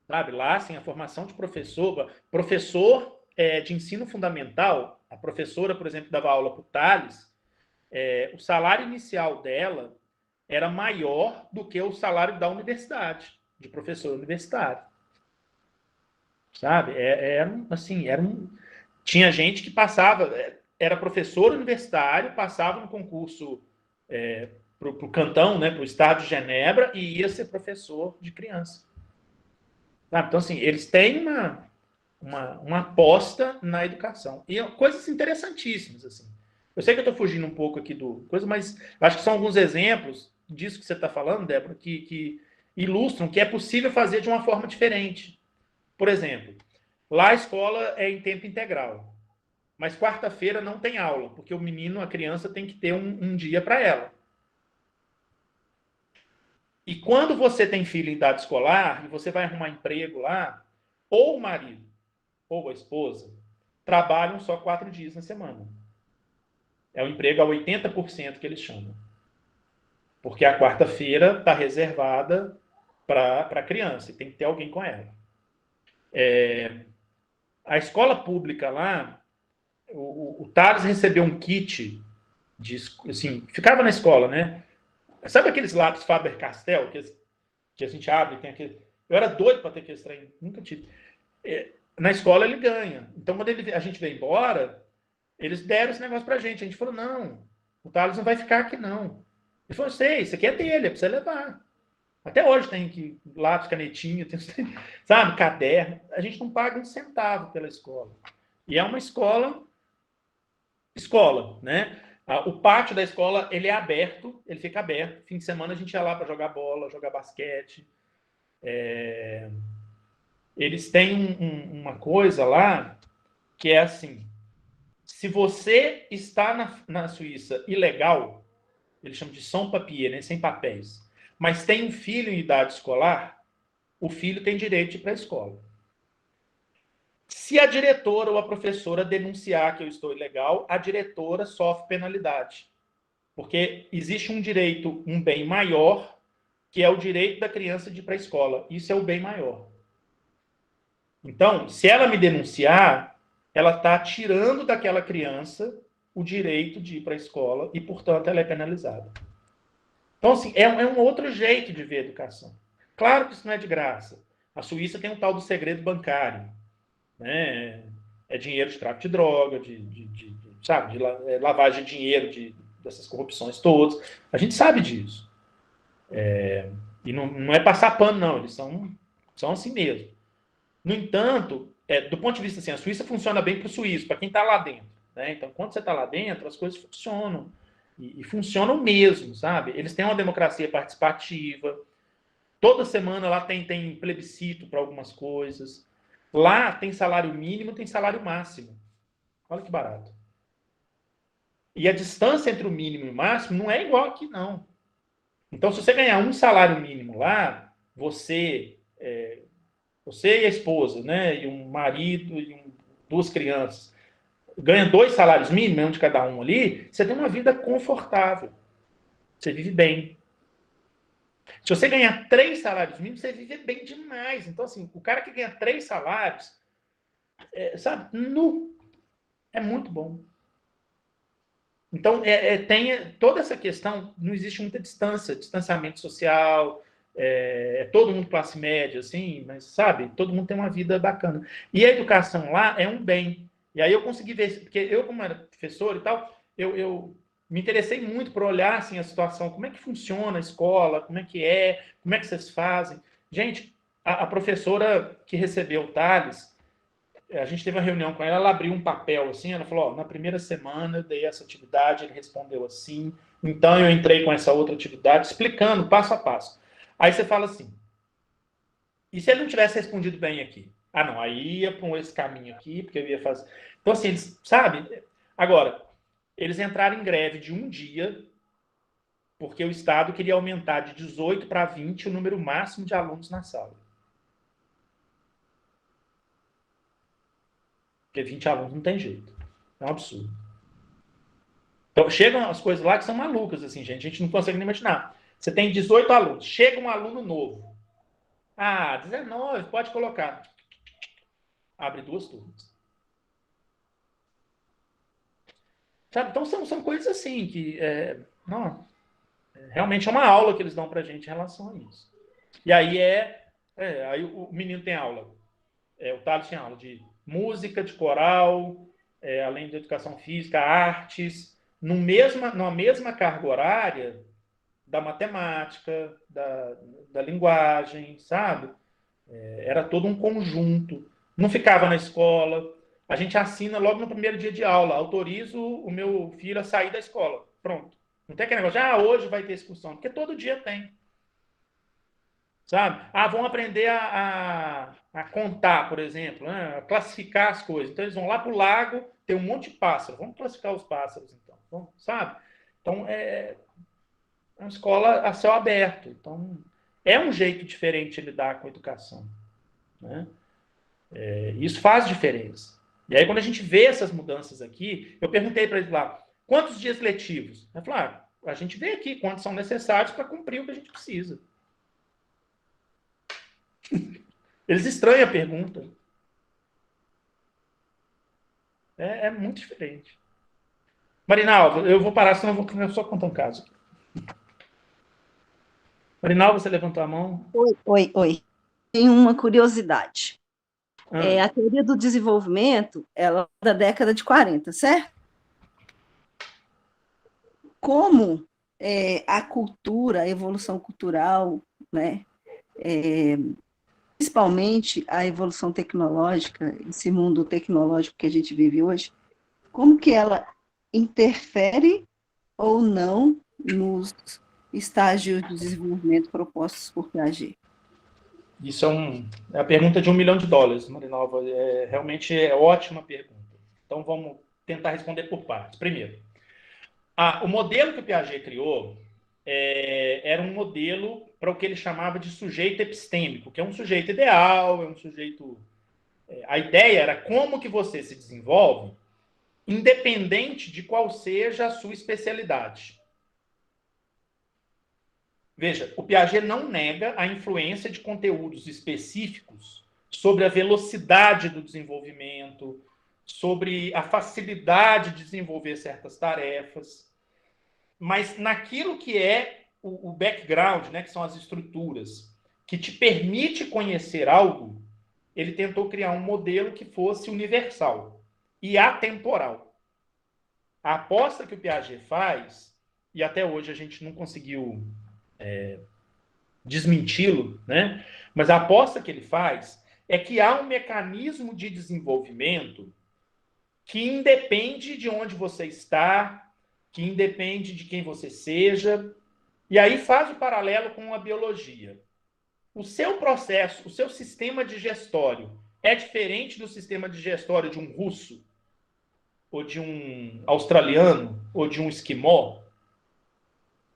Sabe? Lá, assim, a formação de professor de ensino fundamental, a professora, por exemplo, dava aula para o Tales, o salário inicial dela era maior do que o salário da universidade, de professor universitário. Sabe? Tinha gente que passava, era professor universitário, passava no concurso para o cantão, né, para o estado de Genebra, e ia ser professor de criança. Sabe? Então, assim, eles têm uma aposta na educação. E coisas interessantíssimas, assim. Eu sei que eu estou fugindo um pouco aqui do coisa, mas acho que são alguns exemplos disso que você está falando, Débora, que ilustram que é possível fazer de uma forma diferente. Por exemplo, lá a escola é em tempo integral, mas quarta-feira não tem aula, porque a criança tem que ter um dia para ela. E quando você tem filho em idade escolar, e você vai arrumar emprego lá, ou o marido, ou a esposa, trabalham só 4 dias na semana. É o emprego a 80% que eles chamam. Porque a quarta-feira está reservada para a criança, e tem que ter alguém com ela. A escola pública lá, o Tales recebeu um kit, assim, ficava na escola, né? Sabe aqueles lápis Faber-Castell que a gente abre? Tem aquele... Eu era doido para ter aquele trem, nunca tive. Na escola ele ganha. Então, quando a gente veio embora, eles deram esse negócio para a gente. A gente falou, não, o Tales não vai ficar aqui, não. Ele falou, sei, isso aqui é dele, é para você levar. Até hoje tem lápis, canetinha, sabe, caderno. A gente não paga um centavo pela escola. E é uma escola, né? O pátio da escola, ele é aberto, ele fica aberto. Fim de semana a gente ia lá para jogar bola, jogar basquete. Eles têm uma coisa lá que é assim, se você está na Suíça ilegal, eles chamam de sans-papier, né? Sem papéis, mas tem um filho em idade escolar, o filho tem direito de ir para a escola. Se a diretora ou a professora denunciar que eu estou ilegal, a diretora sofre penalidade. Porque existe um direito, um bem maior, que é o direito da criança de ir para a escola. Isso é o bem maior. Então, se ela me denunciar, ela está tirando daquela criança o direito de ir para a escola e, portanto, ela é penalizada. Então, assim, é um outro jeito de ver a educação. Claro que isso não é de graça. A Suíça tem um tal do segredo bancário, né? É dinheiro de tráfico de droga, sabe, de lavagem de dinheiro, dessas corrupções todas. A gente sabe disso. E não é passar pano, não. Eles são assim mesmo. No entanto, do ponto de vista assim, a Suíça funciona bem para o suíço, para quem está lá dentro. Né? Então, quando você está lá dentro, as coisas funcionam. E funcionam mesmo, sabe? Eles têm uma democracia participativa. Toda semana lá tem plebiscito para algumas coisas. Lá tem salário mínimo, tem salário máximo. Olha que barato. E a distância entre o mínimo e o máximo não é igual aqui, não. Então, se você ganhar um salário mínimo lá, você e a esposa, né, e um marido e duas crianças, ganha 2 salários mínimos, um de cada um ali, você tem uma vida confortável. Você vive bem. Se você ganhar 3 salários mínimos, você vive bem demais. Então, assim, o cara que ganha 3 salários, sabe, é muito bom. Então, tem toda essa questão, não existe muita distanciamento social, todo mundo classe média, assim, mas, sabe, todo mundo tem uma vida bacana. E a educação lá é um bem. E aí eu consegui ver, porque eu, como era professor e tal, eu me interessei muito por olhar, assim, a situação, como é que funciona a escola, como é que vocês fazem. Gente, a professora que recebeu o Thales, a gente teve uma reunião com ela abriu um papel assim, ela falou, na primeira semana eu dei essa atividade, ele respondeu assim, então eu entrei com essa outra atividade, explicando passo a passo. Aí você fala assim, e se ele não tivesse respondido bem aqui? Ah, não, aí ia por esse caminho aqui, porque eu ia fazer... Então, assim, eles, sabe? Agora, eles entraram em greve de um dia, porque o Estado queria aumentar de 18 para 20 o número máximo de alunos na sala. Porque 20 alunos não tem jeito. É um absurdo. Então, chegam as coisas lá que são malucas, assim, gente. A gente não consegue nem imaginar. Você tem 18 alunos. Chega um aluno novo. Ah, 19, pode colocar. Abre 2 turmas. Sabe? Então, são coisas assim que... realmente é uma aula que eles dão pra gente em relação a isso. E aí aí o menino tem aula. O Thales tem aula de música, de coral, além de educação física, artes, numa mesma carga horária da matemática, da linguagem, sabe? Era todo um conjunto. Não ficava na escola. A gente assina logo no primeiro dia de aula. Autorizo o meu filho a sair da escola. Pronto. Não tem aquele negócio de, hoje vai ter excursão. Porque todo dia tem. Sabe? Vão aprender a contar, por exemplo, né? A classificar as coisas. Então, eles vão lá para o lago, tem um monte de pássaros. Vamos classificar os pássaros, então. Sabe? Então, é uma escola a céu aberto. Então, é um jeito diferente de lidar com a educação. Né? Isso faz diferença. E aí, quando a gente vê essas mudanças aqui, eu perguntei para eles lá, quantos dias letivos? Ele falou, a gente vê aqui quantos são necessários para cumprir o que a gente precisa. Eles estranham a pergunta. É muito diferente. Marinalva, eu vou parar, senão eu vou só contar um caso. Marinalva, você levantou a mão? Oi. Tem uma curiosidade. A teoria do desenvolvimento, ela é da década de 40, certo? Como a cultura, a evolução cultural, né, principalmente a evolução tecnológica, esse mundo tecnológico que a gente vive hoje, como que ela interfere ou não nos estágios de desenvolvimento propostos por Piaget? Isso é a pergunta de $1 milhão, Marinalva. Realmente é ótima pergunta. Então, vamos tentar responder por partes. Primeiro, o modelo que o Piaget criou era um modelo para o que ele chamava de sujeito epistêmico, que é um sujeito ideal, é um sujeito... A ideia era como que você se desenvolve, independente de qual seja a sua especialidade. Veja, o Piaget não nega a influência de conteúdos específicos sobre a velocidade do desenvolvimento, sobre a facilidade de desenvolver certas tarefas, mas naquilo que é o background, né, que são as estruturas, que te permite conhecer algo, ele tentou criar um modelo que fosse universal e atemporal. A aposta que o Piaget faz, e até hoje a gente não conseguiu desmenti-lo, né? Mas a aposta que ele faz é que há um mecanismo de desenvolvimento que independe de onde você está, que independe de quem você seja, e aí faz o paralelo com a biologia. O seu processo, o seu sistema digestório é diferente do sistema digestório de um russo, ou de um australiano, ou de um esquimó?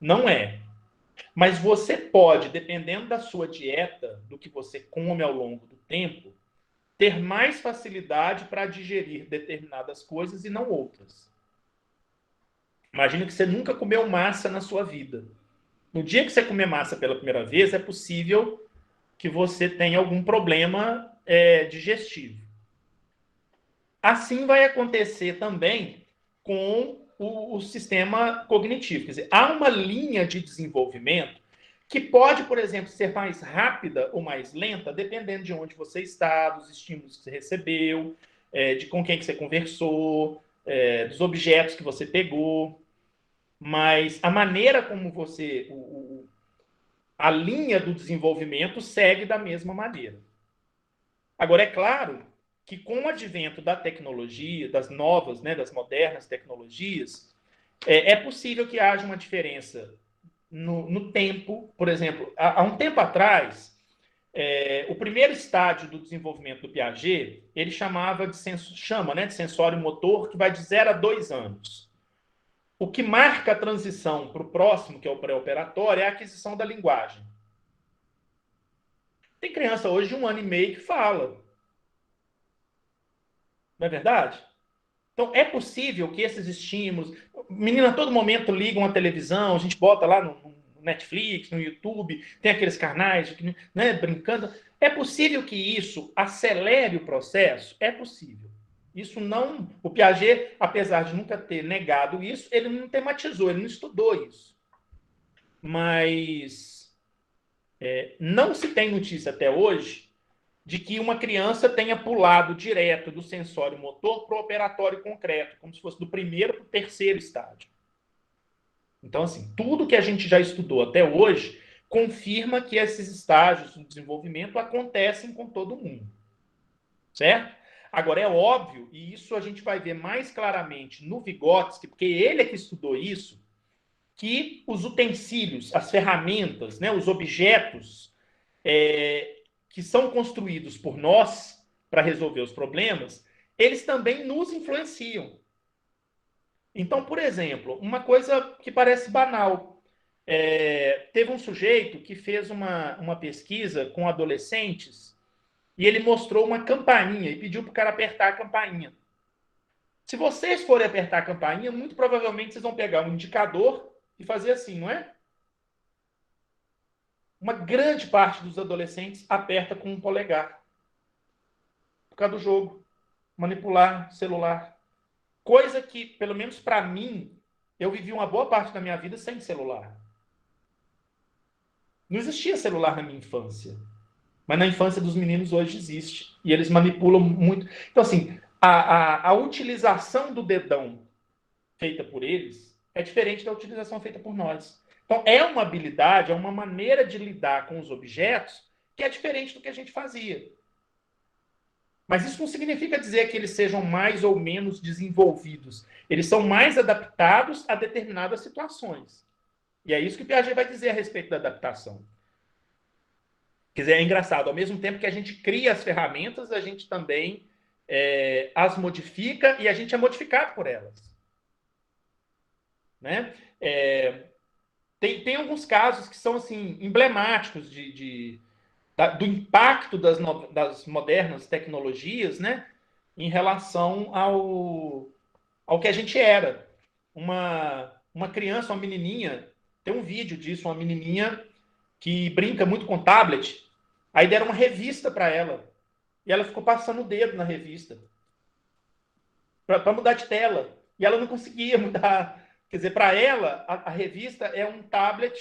Não é. Mas você pode, dependendo da sua dieta, do que você come ao longo do tempo, ter mais facilidade para digerir determinadas coisas e não outras. Imagina que você nunca comeu massa na sua vida. No dia que você comer massa pela primeira vez, é possível que você tenha algum problema digestivo. Assim vai acontecer também com o sistema cognitivo. Quer dizer, há uma linha de desenvolvimento que pode, por exemplo, ser mais rápida ou mais lenta, dependendo de onde você está, dos estímulos que você recebeu, de com quem que você conversou, dos objetos que você pegou. Mas a maneira como você... a linha do desenvolvimento segue da mesma maneira. Agora, é claro que com o advento da tecnologia, das novas, né, das modernas tecnologias, é possível que haja uma diferença no tempo. Por exemplo, há um tempo atrás, o primeiro estágio do desenvolvimento do Piaget, ele chama de sensório motor, que vai de 0 a 2 anos. O que marca a transição para o próximo, que é o pré-operatório, é a aquisição da linguagem. Tem criança hoje de 1 ano e meio que fala. Não é verdade? Então, é possível que esses estímulos... Menina, a todo momento ligam a televisão, a gente bota lá no Netflix, no YouTube, tem aqueles canais, né, brincando. É possível que isso acelere o processo? É possível. Isso não... O Piaget, apesar de nunca ter negado isso, ele não tematizou, ele não estudou isso. Mas não se tem notícia até hoje de que uma criança tenha pulado direto do sensório motor para o operatório concreto, como se fosse do primeiro para o terceiro estágio. Então, assim, tudo que a gente já estudou até hoje confirma que esses estágios do desenvolvimento acontecem com todo mundo. Certo? Agora, é óbvio, e isso a gente vai ver mais claramente no Vygotsky, porque ele é que estudou isso, que os utensílios, as ferramentas, né, os objetos que são construídos por nós para resolver os problemas, eles também nos influenciam. Então, por exemplo, uma coisa que parece banal. Teve um sujeito que fez uma pesquisa com adolescentes e ele mostrou uma campainha e pediu para o cara apertar a campainha. Se vocês forem apertar a campainha, muito provavelmente vocês vão pegar um indicador e fazer assim, não é? Uma grande parte dos adolescentes aperta com um polegar. Por causa do jogo. Manipular celular. Coisa que, pelo menos para mim, eu vivi uma boa parte da minha vida sem celular. Não existia celular na minha infância. Mas na infância dos meninos hoje existe. E eles manipulam muito. Então, assim, a utilização do dedão feita por eles é diferente da utilização feita por nós. Então, é uma habilidade, é uma maneira de lidar com os objetos que é diferente do que a gente fazia. Mas isso não significa dizer que eles sejam mais ou menos desenvolvidos. Eles são mais adaptados a determinadas situações. E é isso que o Piaget vai dizer a respeito da adaptação. Quer dizer, é engraçado. Ao mesmo tempo que a gente cria as ferramentas, a gente também as modifica e a gente é modificado por elas. Né? Tem alguns casos que são assim, emblemáticos do impacto das modernas tecnologias, né, em relação ao que a gente era. Uma criança, uma menininha, tem um vídeo disso, uma menininha que brinca muito com tablet, aí deram uma revista para ela, e ela ficou passando o dedo na revista. para mudar de tela. E ela não conseguia mudar. Quer dizer, para ela, a revista é um tablet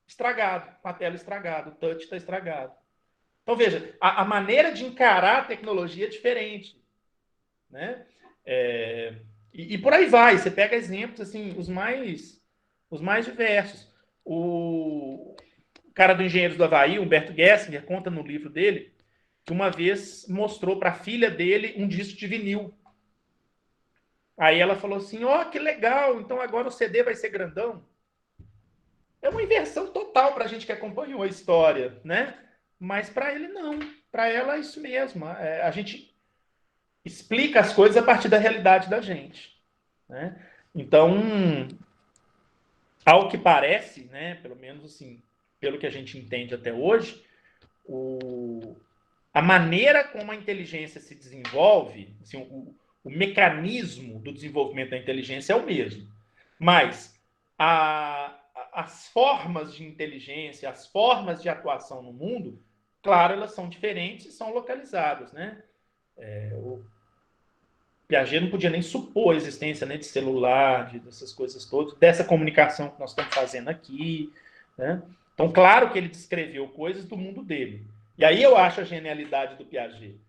estragado, com a tela estragada, o touch está estragado. Então, veja, a maneira de encarar a tecnologia é diferente. Né? E por aí vai. Você pega exemplos, assim, os mais diversos. O cara do Engenheiros do Havaí, Humberto Gessinger, conta no livro dele que uma vez mostrou para a filha dele um disco de vinil. Aí ela falou assim, ó, que legal, então agora o CD vai ser grandão. É uma inversão total para a gente que acompanhou a história, né? Mas para ele não, para ela é isso mesmo. A gente explica as coisas a partir da realidade da gente, né? Então, ao que parece, né, pelo menos assim, pelo que a gente entende até hoje, a maneira como a inteligência se desenvolve, assim, o mecanismo do desenvolvimento da inteligência é o mesmo, mas as formas de inteligência, as formas de atuação no mundo, claro, elas são diferentes e são localizadas, né? O Piaget não podia nem supor a existência, né, de celular, dessas coisas todas, dessa comunicação que nós estamos fazendo aqui, né? Então, claro que ele descreveu coisas do mundo dele. E aí eu acho a genialidade do Piaget.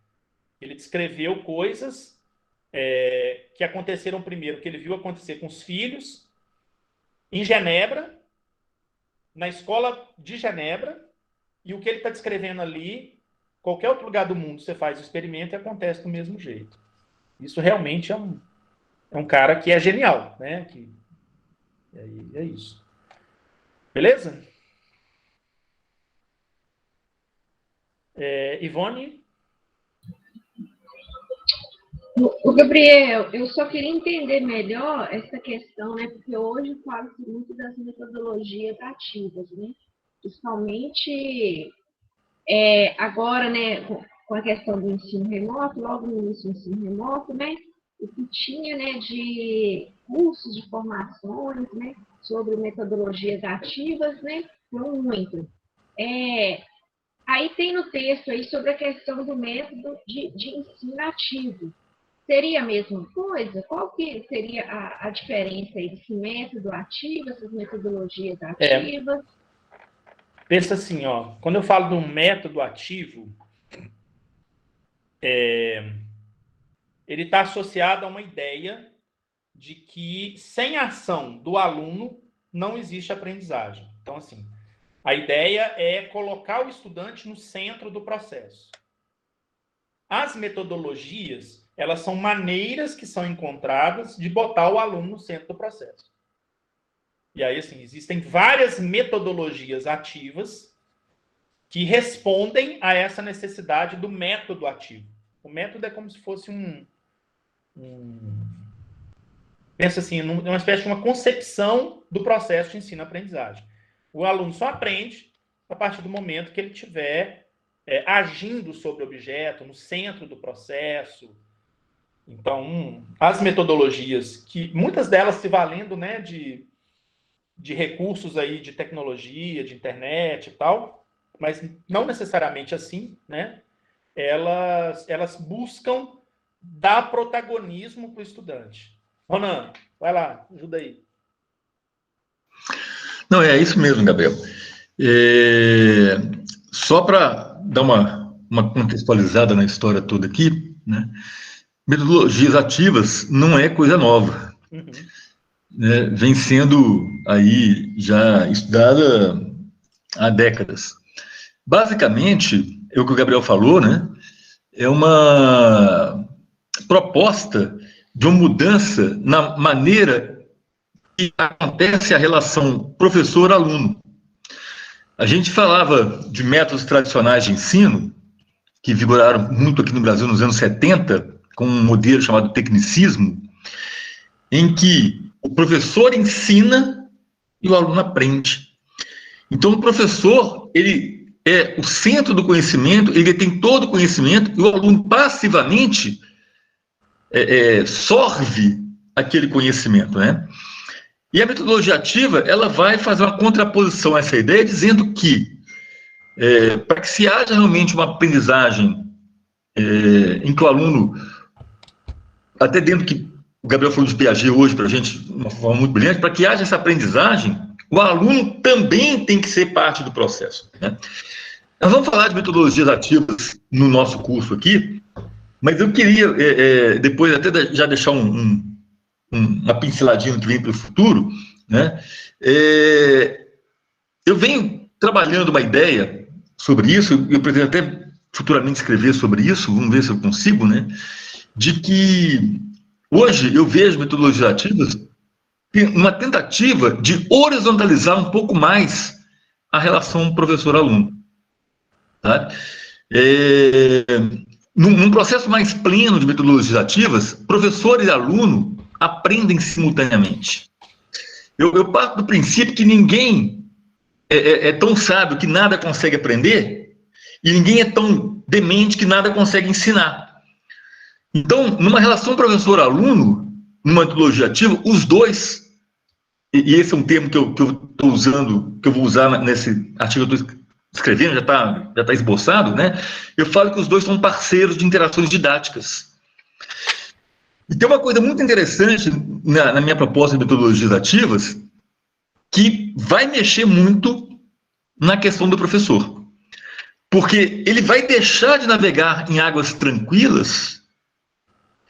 Ele descreveu coisas que aconteceram primeiro, que ele viu acontecer com os filhos, em Genebra, na escola de Genebra, e o que ele está descrevendo ali, qualquer outro lugar do mundo você faz o experimento e acontece do mesmo jeito. Isso realmente é um cara que é genial, né? É isso. Beleza? Ivone? O Gabriel, eu só queria entender melhor essa questão, né? Porque hoje fala-se muito das metodologias ativas, né? Principalmente agora, né, com a questão do ensino remoto, logo no início do ensino remoto, né? O que tinha, né, de cursos de formações, né, sobre metodologias ativas, né? Não muito. Aí tem no texto aí sobre a questão do método de ensino ativo. Seria a mesma coisa? Qual que seria a diferença aí desse método ativo, essas metodologias ativas? Pensa assim, ó, quando eu falo de um método ativo, ele está associado a uma ideia de que sem ação do aluno não existe aprendizagem. Então, assim, a ideia é colocar o estudante no centro do processo. As metodologias, elas são maneiras que são encontradas de botar o aluno no centro do processo. E aí, assim, existem várias metodologias ativas que respondem a essa necessidade do método ativo. O método é como se fosse pensa assim, uma espécie de uma concepção do processo de ensino-aprendizagem. O aluno só aprende a partir do momento que ele estiver agindo sobre o objeto, no centro do processo. Então, as metodologias, que muitas delas se valendo, né, de recursos aí de tecnologia, de internet e tal, mas não necessariamente assim, né? Elas buscam dar protagonismo para o estudante. Ronan, vai lá, ajuda aí. Não, é isso mesmo, Gabriel. Só para dar uma contextualizada na história toda aqui, né? Metodologias ativas não é coisa nova. Uhum. Né? Vem sendo aí já estudada há décadas. Basicamente, é o que o Gabriel falou, né? É uma proposta de uma mudança na maneira que acontece a relação professor-aluno. A gente falava de métodos tradicionais de ensino, que vigoraram muito aqui no Brasil nos anos 70, com um modelo chamado tecnicismo, em que o professor ensina e o aluno aprende. Então, o professor, ele é o centro do conhecimento, ele tem todo o conhecimento, e o aluno passivamente sorve aquele conhecimento, né? E a metodologia ativa, ela vai fazer uma contraposição a essa ideia, dizendo que, para que se haja realmente uma aprendizagem em que o aluno, até dentro o Gabriel falou de Piaget hoje para a gente, de uma forma muito brilhante, para que haja essa aprendizagem, o aluno também tem que ser parte do processo, né? Nós vamos falar de metodologias ativas no nosso curso aqui, mas eu queria, depois até já deixar uma pinceladinha no que vem para o futuro, né? Eu venho trabalhando uma ideia sobre isso, eu pretendo até futuramente escrever sobre isso, vamos ver se eu consigo, né? De que hoje eu vejo metodologias ativas uma tentativa de horizontalizar um pouco mais a relação professor-aluno. Tá? Num processo mais pleno de metodologias ativas, professor e aluno aprendem simultaneamente. Eu parto do princípio que ninguém é tão sábio que nada consegue aprender e ninguém é tão demente que nada consegue ensinar. Então, numa relação professor-aluno, numa metodologia ativa, os dois, e esse é um termo que eu estou usando, que eu vou usar nesse artigo que eu estou escrevendo, já tá esboçado, né? Eu falo que os dois são parceiros de interações didáticas. E tem uma coisa muito interessante na minha proposta de metodologias ativas, que vai mexer muito na questão do professor. Porque ele vai deixar de navegar em águas tranquilas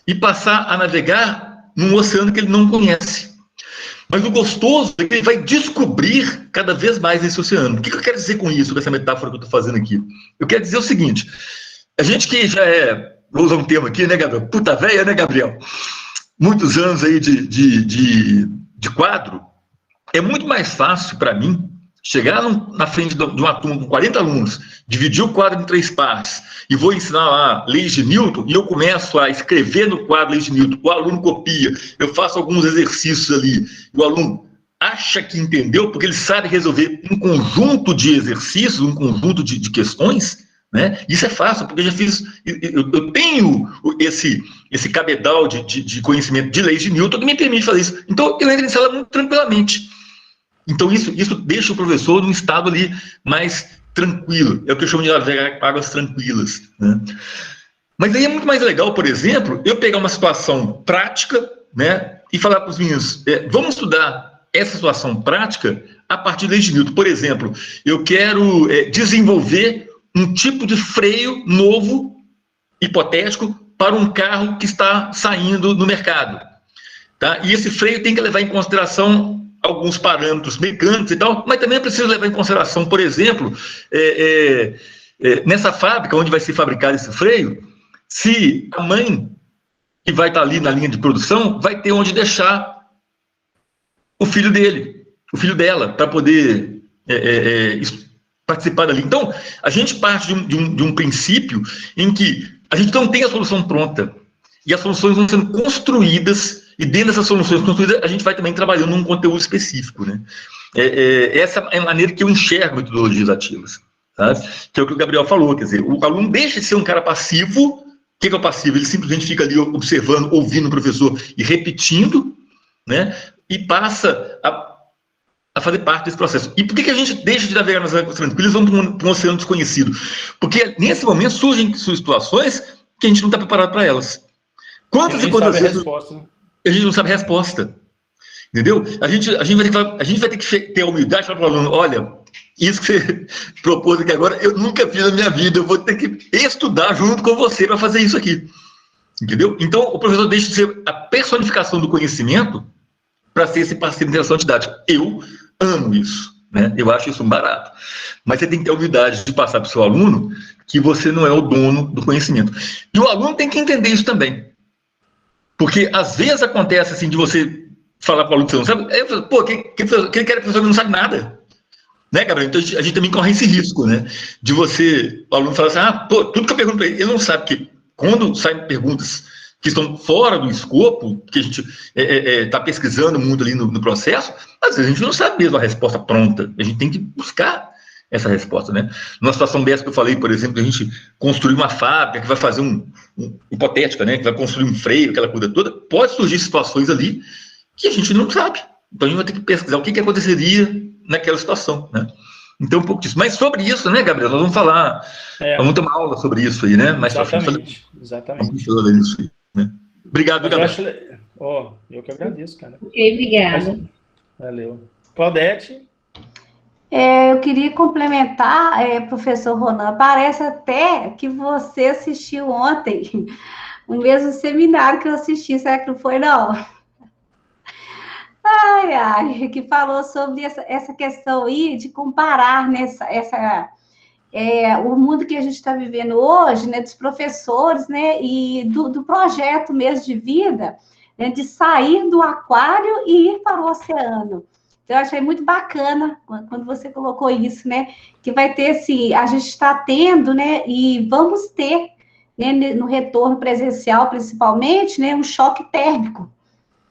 e passar a navegar num oceano que ele não conhece. Mas o gostoso é que ele vai descobrir cada vez mais esse oceano. O que eu quero dizer com isso, com essa metáfora que eu estou fazendo aqui? Eu quero dizer o seguinte, a gente que já vou usar um termo aqui, né, Gabriel? Puta véia, né, Gabriel? Muitos anos aí de quadro, é muito mais fácil para mim chegar na frente de uma turma com 40 alunos, dividir o quadro em 3 partes, e vou ensinar lá leis de Newton, e eu começo a escrever no quadro leis de Newton, o aluno copia, eu faço alguns exercícios ali, o aluno acha que entendeu, porque ele sabe resolver um conjunto de exercícios, um conjunto de questões, né? Isso é fácil, porque eu já fiz, eu tenho esse cabedal de conhecimento de leis de Newton que me permite fazer isso. Então, eu entro em sala muito tranquilamente. Então, isso deixa o professor num estado ali mais tranquilo. É o que eu chamo de navegar com águas tranquilas, né? Mas aí é muito mais legal, por exemplo, eu pegar uma situação prática, né, e falar para os meninos, vamos estudar essa situação prática a partir de leis de Newton. Por exemplo, eu quero desenvolver um tipo de freio novo, hipotético, para um carro que está saindo no mercado. Tá? E esse freio tem que levar em consideração alguns parâmetros mecânicos e tal, mas também é preciso levar em consideração, por exemplo, nessa fábrica onde vai ser fabricado esse freio, se a mãe que vai estar ali na linha de produção vai ter onde deixar o filho dela, para poder participar dali. Então, a gente parte de um princípio em que a gente não tem a solução pronta, e as soluções vão sendo construídas, e dentro dessas soluções construídas, a gente vai também trabalhando num conteúdo específico, né? Essa é a maneira que eu enxergo metodologias ativas, sabe? Que é o que o Gabriel falou, quer dizer, o aluno deixa de ser um cara passivo. O que é o passivo? Ele simplesmente fica ali observando, ouvindo o professor e repetindo, né? E passa a fazer parte desse processo. E por que a gente deixa de navegar nas águas tranquilas e vamos para um oceano desconhecido? Porque nesse momento surgem situações que a gente não está preparado para elas. Quantas e quantas vezes a gente não sabe a resposta? Entendeu? A gente vai ter que ter a humildade de falar para o aluno, olha, isso que você propôs aqui agora, eu nunca fiz na minha vida, eu vou ter que estudar junto com você para fazer isso aqui. Entendeu? Então, o professor deixa de ser a personificação do conhecimento para ser esse parceiro de interação didática. Eu amo isso, né? Eu acho isso um barato. Mas você tem que ter a humildade de passar para o seu aluno que você não é o dono do conhecimento. E o aluno tem que entender isso também. Porque, às vezes, acontece assim, de você falar para o aluno que você não sabe, aí eu falo, pô, quem quer professor que não sabe nada? Né, Gabriel? Então, a gente também corre esse risco, né? De você, o aluno falar assim, pô, tudo que eu pergunto para ele não sabe, porque quando saem perguntas que estão fora do escopo, que a gente está pesquisando muito ali no processo, às vezes a gente não sabe mesmo a resposta pronta. A gente tem que buscar essa resposta, né? Numa situação dessa que eu falei, por exemplo, a gente construir uma fábrica que vai fazer hipotética, né? Que vai construir um freio, aquela coisa toda, pode surgir situações ali que a gente não sabe. Então a gente vai ter que pesquisar o que aconteceria naquela situação, né? Então, um pouco disso. Mas sobre isso, né, Gabriel, nós vamos falar, vamos ter uma aula sobre isso aí, né? Mais exatamente, exatamente. Vamos falar disso aí, né? Obrigado, Gabriel. Ó, eu que agradeço, cara. Ok, obrigada. Valeu. Claudete? Eu queria complementar, professor Ronan, parece até que você assistiu ontem o mesmo seminário que eu assisti, será que não foi, não? Ai, ai, que falou sobre essa questão aí de comparar, né, o mundo que a gente está vivendo hoje, né, dos professores, né, e do projeto mesmo de vida, né, de sair do aquário e ir para o oceano. Então, eu achei muito bacana quando você colocou isso, né, que vai ter, assim, a gente está tendo, né, e vamos ter, né, no retorno presencial, principalmente, né, um choque térmico,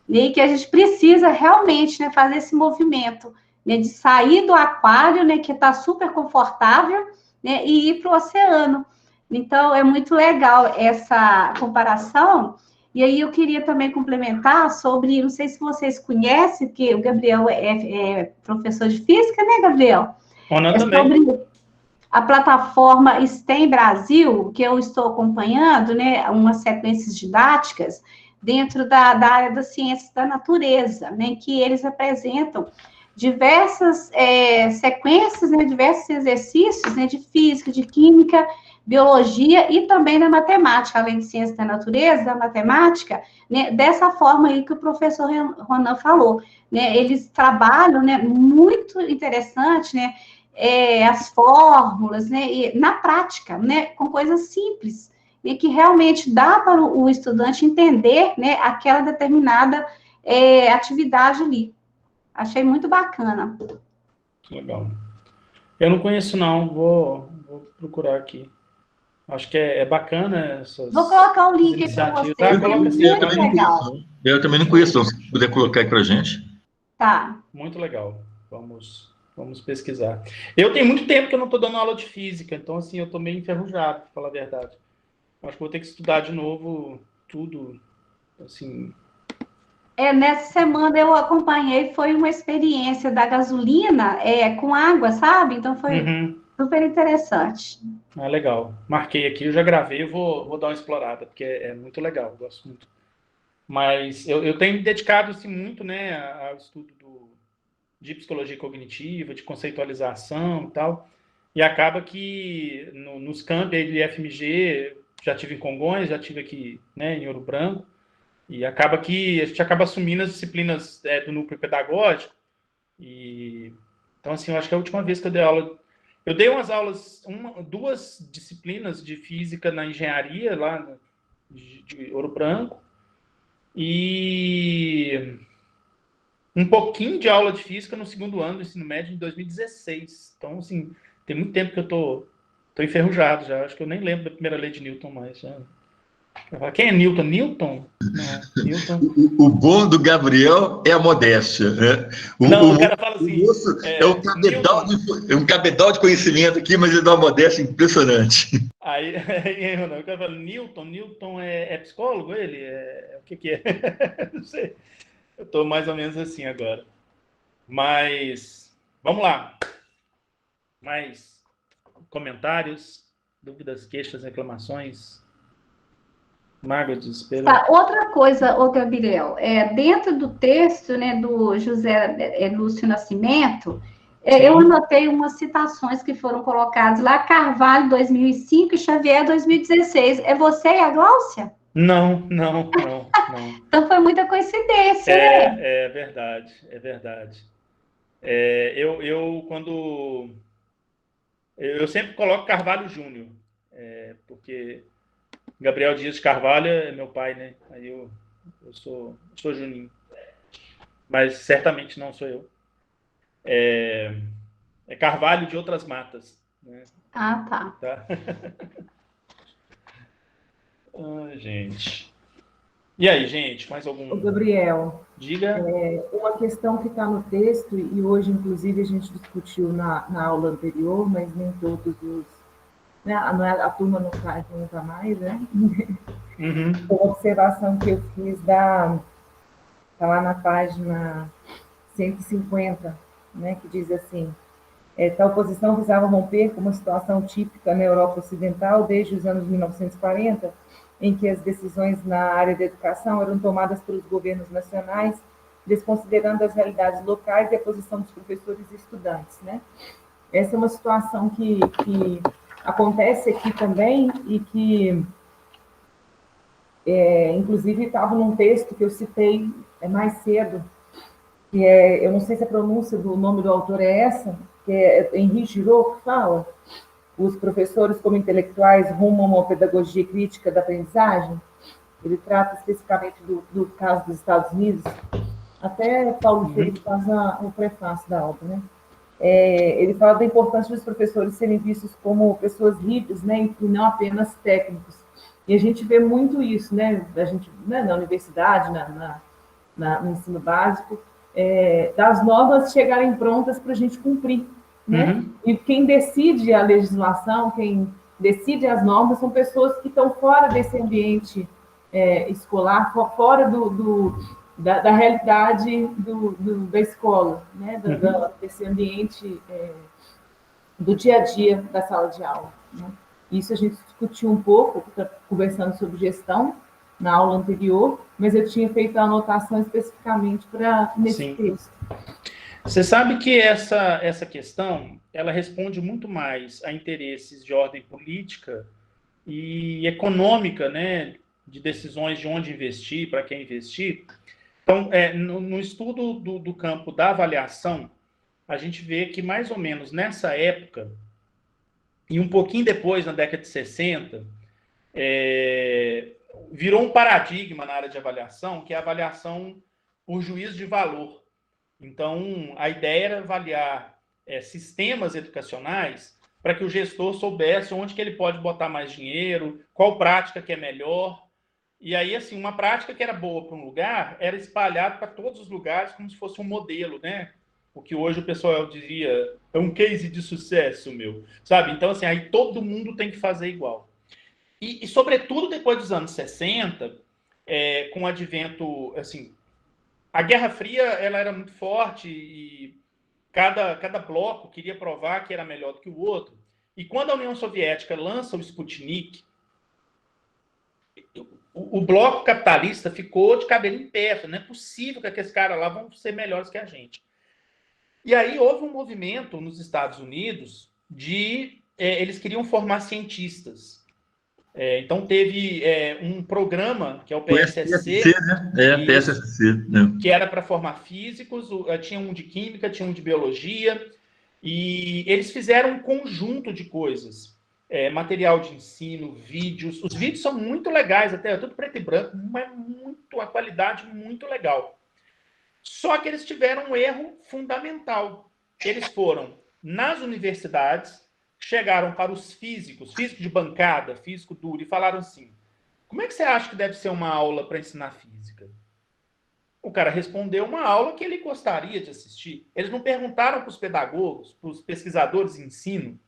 e que a gente precisa realmente, né, fazer esse movimento, né, de sair do aquário, né, que está super confortável, né, e ir para o oceano. Então, é muito legal essa comparação. E aí eu queria também complementar sobre, não sei se vocês conhecem, que o Gabriel é professor de física, né, Gabriel? Ronan também. Sobre a plataforma STEM Brasil, que eu estou acompanhando, né, umas sequências didáticas dentro da área das ciências da natureza, né, que eles apresentam diversas sequências, né, diversos exercícios, né, de física, de química, biologia e também da matemática, além de ciência da natureza, da matemática, né, dessa forma aí que o professor Ronan falou, né, eles trabalham, né, muito interessante, né, as fórmulas, né, e na prática, né, com coisas simples, e que realmente dá para o estudante entender, né, aquela determinada atividade ali. Achei muito bacana. Legal. Eu não conheço, não. Vou procurar aqui. Acho que é bacana essas Vou colocar um link aí para iniciativas. vocês, Coloca assim, muito legal. Eu também não conheço, não. Se puder colocar aí para a gente. Tá. Muito legal. Vamos pesquisar. Eu tenho muito tempo que eu não estou dando aula de física, então, assim, eu estou meio enferrujado, para falar a verdade. Acho que vou ter que estudar de novo tudo, assim... Nessa semana eu acompanhei, foi uma experiência da gasolina com água, sabe? Então foi super interessante. Ah, legal. Marquei aqui, eu já gravei, eu vou dar uma explorada, porque é muito legal, eu gosto muito. Mas eu tenho me dedicado assim, muito, né, ao estudo de psicologia cognitiva, de conceitualização e tal, e acaba que nos campi aí de FMG, já tive em Congonhas, já tive aqui, né, em Ouro Branco, e acaba que a gente acaba assumindo as disciplinas do núcleo pedagógico. Então, assim, eu acho que a última vez que eu dei aula... Eu dei umas aulas, 2 disciplinas de física na engenharia, lá de Ouro Branco, e um pouquinho de aula de física no 2º ano do ensino médio, em 2016. Então, assim, tem muito tempo que eu tô enferrujado já. Acho que eu nem lembro da primeira lei de Newton mais. Já. Quem é Newton? Newton? Não, Newton. O bom do Gabriel é a modéstia. Né? O cara fala assim... É um cabedal de conhecimento aqui, mas ele dá uma modéstia impressionante. Aí o cara fala, Newton é psicólogo? Ele? O que é? Não sei. Eu estou mais ou menos assim agora. Mas, vamos lá. Mais comentários, dúvidas, queixas, reclamações? Mágoa, desespero. Outra coisa, Gabriel, dentro do texto, né, do José Lúcio Nascimento, eu anotei umas citações que foram colocadas lá, Carvalho 2005 e Xavier 2016. É você e a Gláucia? Não. Então foi muita coincidência, né? É verdade. Eu sempre coloco Carvalho Júnior, porque Gabriel Dias de Carvalho é meu pai, né? Aí eu sou Juninho. Mas certamente não sou eu. É Carvalho de Outras Matas. Né? Ah, tá. Gente. E aí, gente, mais algum... Gabriel, diga. Uma questão que está no texto, e hoje, inclusive, a gente discutiu na aula anterior, mas nem todos os... Né, a turma não está mais, né? Uma observação que eu fiz está lá na página 150, né, que diz assim, tal posição visava romper com uma situação típica na Europa Ocidental desde os anos 1940, em que as decisões na área da educação eram tomadas pelos governos nacionais, desconsiderando as realidades locais e a posição dos professores e estudantes, né? Essa é uma situação que acontece aqui também e que, inclusive, estava num texto que eu citei mais cedo, que eu não sei se a pronúncia do nome do autor é essa, que é Henri Giraud, que fala: os professores como intelectuais rumam a uma pedagogia crítica da aprendizagem. Ele trata especificamente do caso dos Estados Unidos. Até Paulo Freire faz o prefácio da obra, né? Ele fala da importância dos professores serem vistos como pessoas livres, né, e não apenas técnicos. E a gente vê muito isso, né, na universidade, no ensino básico, das normas chegarem prontas para a gente cumprir, né? E quem decide a legislação, quem decide as normas, são pessoas que estão fora desse ambiente escolar, fora da realidade da escola, né? Desse ambiente do dia a dia da sala de aula, né? Isso a gente discutiu um pouco, conversando sobre gestão, na aula anterior, mas eu tinha feito a anotação especificamente nesse texto. Você sabe que essa questão, ela responde muito mais a interesses de ordem política e econômica, né, de decisões de onde investir, para quem investir. Então, no estudo do campo da avaliação, a gente vê que mais ou menos nessa época, e um pouquinho depois, na década de 60, virou um paradigma na área de avaliação, que é a avaliação por juízo de valor. Então, a ideia era avaliar sistemas educacionais para que o gestor soubesse onde que ele pode botar mais dinheiro, qual prática que é melhor. E aí, assim, uma prática que era boa para um lugar era espalhada para todos os lugares como se fosse um modelo, né? O que hoje o pessoal diria é um case de sucesso, meu. Sabe? Então, assim, aí todo mundo tem que fazer igual. E sobretudo, depois dos anos 60, com o advento, assim, a Guerra Fria, ela era muito forte e cada bloco queria provar que era melhor do que o outro. E quando a União Soviética lança o Sputnik, o bloco capitalista ficou de cabelo em pé. Não é possível que aqueles caras lá vão ser melhores que a gente. E aí houve um movimento nos Estados Unidos eles queriam formar cientistas. Então teve um programa, que é o PSSC, né? PSSC, né? Que era para formar físicos, tinha um de química, tinha um de biologia, e eles fizeram um conjunto de coisas. Material de ensino, vídeos. Os vídeos são muito legais, até tudo preto e branco, mas a qualidade muito legal. Só que eles tiveram um erro fundamental. Eles foram nas universidades, chegaram para os físicos, físico de bancada, físico duro, e falaram assim: como é que você acha que deve ser uma aula para ensinar física? O cara respondeu uma aula que ele gostaria de assistir. Eles não perguntaram para os pedagogos, para os pesquisadores de ensino,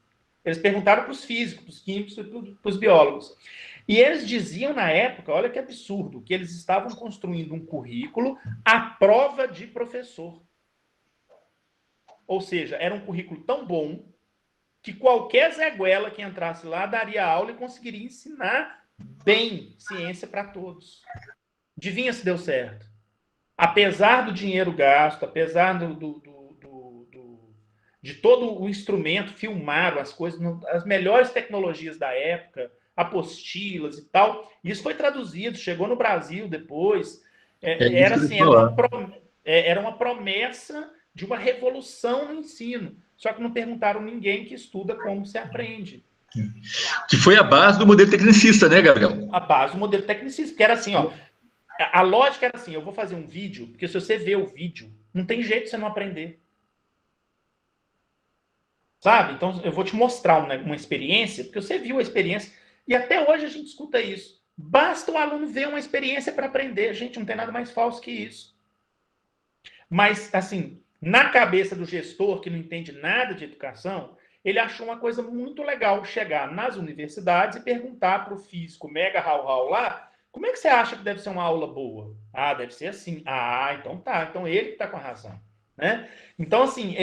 eles perguntaram para os físicos, para os químicos e para os biólogos. E eles diziam na época, olha que absurdo, que eles estavam construindo um currículo à prova de professor. Ou seja, era um currículo tão bom que qualquer zeguela que entrasse lá daria aula e conseguiria ensinar bem ciência para todos. Adivinha se deu certo? Apesar do dinheiro gasto, apesar de todo o instrumento, filmaram as coisas, as melhores tecnologias da época, apostilas e tal. Isso foi traduzido, chegou no Brasil depois. Era uma promessa de uma revolução no ensino. Só que não perguntaram ninguém que estuda como se aprende. Que foi a base do modelo tecnicista, né, Gabriel? A base do modelo tecnicista, que era assim, ó. A lógica era assim: eu vou fazer um vídeo, porque se você vê o vídeo, não tem jeito de você não aprender. Sabe? Então, eu vou te mostrar uma experiência, porque você viu a experiência, e até hoje a gente escuta isso. Basta o aluno ver uma experiência para aprender. Gente, não tem nada mais falso que isso. Mas, assim, na cabeça do gestor, que não entende nada de educação, ele achou uma coisa muito legal chegar nas universidades e perguntar para o físico mega rau lá: como é que você acha que deve ser uma aula boa? Ah, deve ser assim. Ah, então tá. Então ele que está com a razão. Né? Então, assim,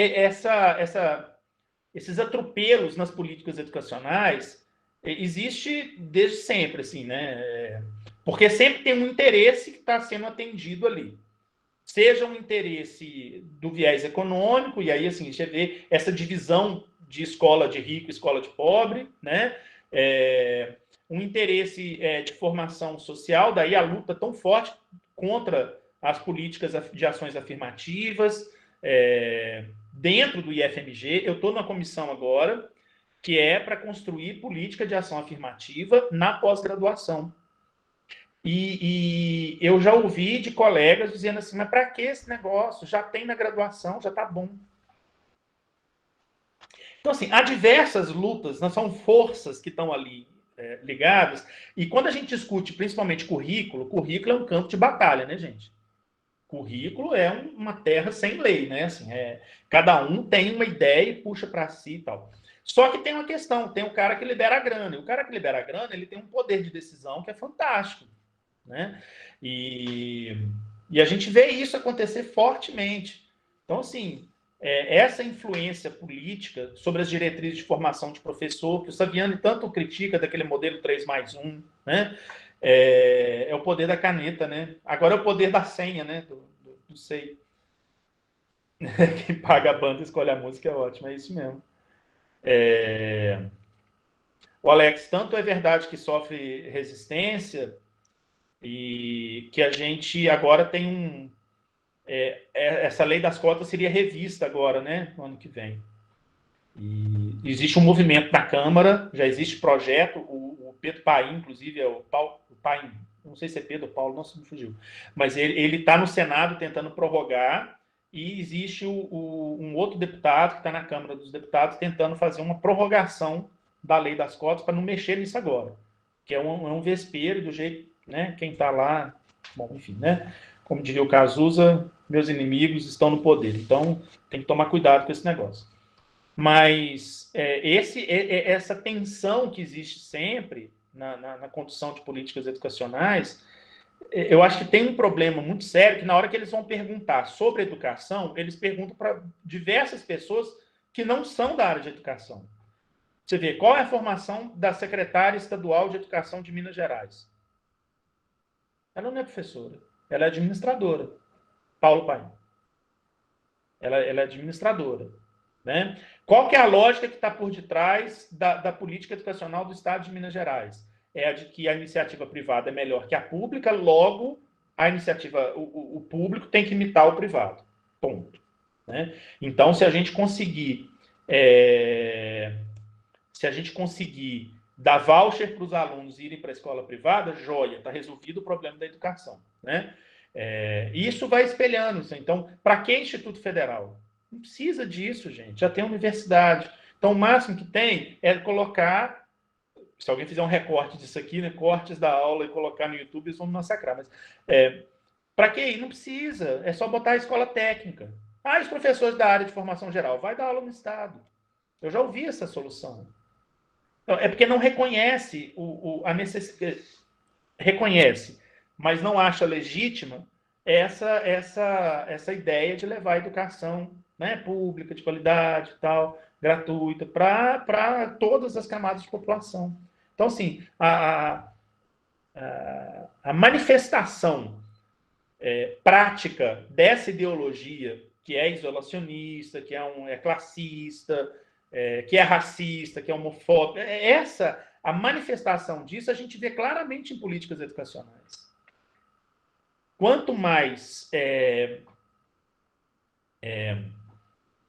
esses atropelos nas políticas educacionais existe desde sempre, assim, né? Porque sempre tem um interesse que está sendo atendido ali. Seja um interesse do viés econômico, e aí, assim, você vê essa divisão de escola de rico e escola de pobre, né? Um interesse de formação social, daí a luta tão forte contra as políticas de ações afirmativas, dentro do IFMG. Eu estou na comissão agora, que é para construir política de ação afirmativa na pós-graduação. E eu já ouvi de colegas dizendo assim, mas para que esse negócio? Já tem na graduação, já está bom. Então, assim, há diversas lutas, não são forças que estão ali ligadas, e quando a gente discute principalmente currículo é um campo de batalha, né, gente? Currículo é uma terra sem lei, né? Assim, cada um tem uma ideia e puxa para si e tal. Só que tem uma questão, tem o cara que libera a grana, e o cara que libera a grana, ele tem um poder de decisão que é fantástico, né? E a gente vê isso acontecer fortemente. Então, assim, essa influência política sobre as diretrizes de formação de professor, que o Saviani tanto critica daquele modelo 3+1, né? É o poder da caneta, né? Agora é o poder da senha, né? Do SEI. Quem paga a banda escolhe a música, é ótimo, é isso mesmo. O Alex, tanto é verdade que sofre resistência e que a gente agora tem essa lei das cotas seria revista agora, né? No ano que vem. E existe um movimento na Câmara, já existe projeto, o Pedro Paim, inclusive, é o Paim, não sei se é Pedro ou Paulo, não se me fugiu, mas ele está no Senado tentando prorrogar, e existe um outro deputado que está na Câmara dos Deputados tentando fazer uma prorrogação da lei das cotas para não mexer nisso agora, que é um vespeiro do jeito, né? Quem está lá, bom, enfim, né? Como diria o Cazuza, meus inimigos estão no poder, então tem que tomar cuidado com esse negócio. Mas essa tensão que existe sempre na condução de políticas educacionais, eu acho que tem um problema muito sério, que na hora que eles vão perguntar sobre educação, eles perguntam para diversas pessoas que não são da área de educação. Você vê, qual é a formação da secretária estadual de educação de Minas Gerais? Ela não é professora, ela é administradora. Paulo Paim. Ela é administradora. Né? Qual que é a lógica que está por detrás da política educacional do Estado de Minas Gerais? É a de que a iniciativa privada é melhor que a pública, logo a iniciativa, o público tem que imitar o privado. Ponto. Né? Então, se a gente conseguir dar voucher para os alunos irem para a escola privada, joia, está resolvido o problema da educação. Né? Isso vai espelhando. Então, para que Instituto Federal? Não precisa disso, gente. Já tem universidade. Então, o máximo que tem é colocar... Se alguém fizer um recorte disso aqui, né, cortes da aula e colocar no YouTube, eles vão me massacrar. Mas para que? Não precisa. É só botar a escola técnica. Os professores da área de formação geral, vai dar aula no Estado. Eu já ouvi essa solução. Então, é porque não reconhece a necessidade. Reconhece, mas não acha legítima essa ideia de levar a educação, né, pública, de qualidade, tal, gratuita, para todas as camadas de população. Então, assim, a manifestação prática dessa ideologia, que é isolacionista, que é classista, que é racista, que é homofóbica, a manifestação disso a gente vê claramente em políticas educacionais. Quanto mais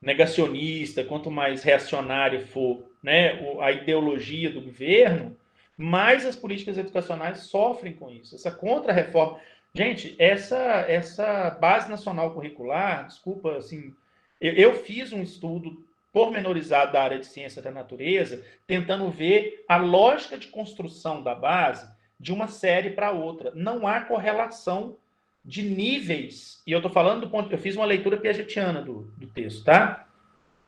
negacionista, quanto mais reacionário for, né, a ideologia do governo, mais as políticas educacionais sofrem com isso. Essa contra-reforma... Gente, essa base nacional curricular, desculpa, assim, eu fiz um estudo pormenorizado da área de ciência da natureza, tentando ver a lógica de construção da base de uma série para outra. Não há correlação de níveis, e eu estou falando eu fiz uma leitura piagetiana do texto, tá?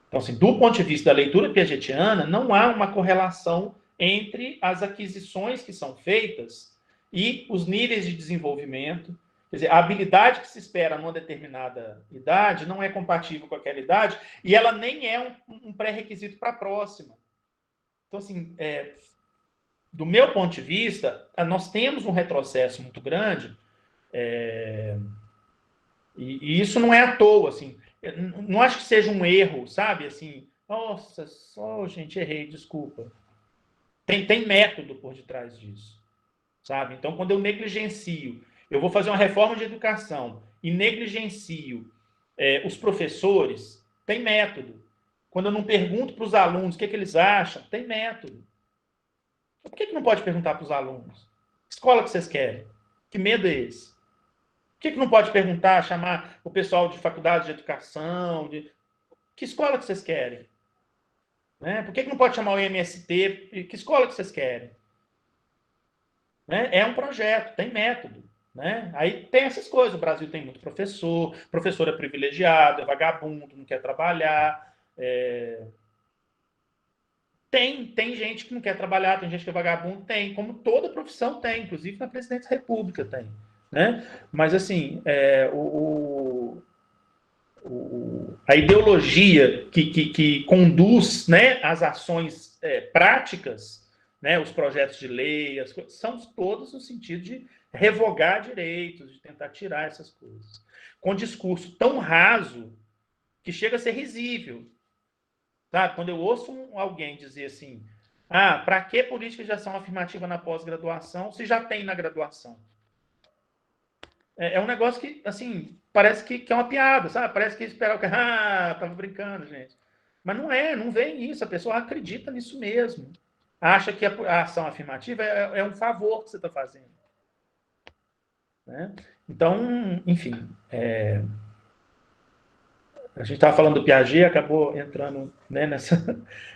Então, assim, do ponto de vista da leitura piagetiana, não há uma correlação entre as aquisições que são feitas e os níveis de desenvolvimento. Quer dizer, a habilidade que se espera numa determinada idade não é compatível com aquela idade, e ela nem é um pré-requisito para a próxima. Então, assim, do meu ponto de vista, nós temos um retrocesso muito grande, e isso não é à toa, assim. Eu não acho que seja um erro, sabe? Assim, nossa, só, gente, errei, desculpa. Tem método por detrás disso, sabe? Então, quando eu negligencio, eu vou fazer uma reforma de educação e negligencio os professores, tem método. Quando eu não pergunto para os alunos o que eles acham, tem método. Por que não pode perguntar para os alunos? Que escola que vocês querem? Que medo é esse? Por que não pode perguntar, chamar o pessoal de faculdade de educação? Que escola que vocês querem? Né? Por que não pode chamar o MST? Que escola que vocês querem? Né? É um projeto, tem método. Né? Aí tem essas coisas. O Brasil tem muito professor é privilegiado, é vagabundo, não quer trabalhar. Tem gente que não quer trabalhar, tem gente que é vagabundo, tem, como toda profissão tem, inclusive na presidência da República tem. Né? Mas, assim, a ideologia que conduz, né, as ações práticas, né, os projetos de lei, as coisas, são todos no sentido de revogar direitos, de tentar tirar essas coisas. Com um discurso tão raso que chega a ser risível. Sabe? Quando eu ouço alguém dizer assim, para que política de ação afirmativa na pós-graduação se já tem na graduação? É um negócio que, assim, parece que é uma piada, sabe? Parece que esperar o que... tava brincando, gente. Mas não vem isso. A pessoa acredita nisso mesmo. Acha que a ação afirmativa é um favor que você está fazendo. Né? Então, enfim... A gente estava falando do Piaget, acabou entrando, né,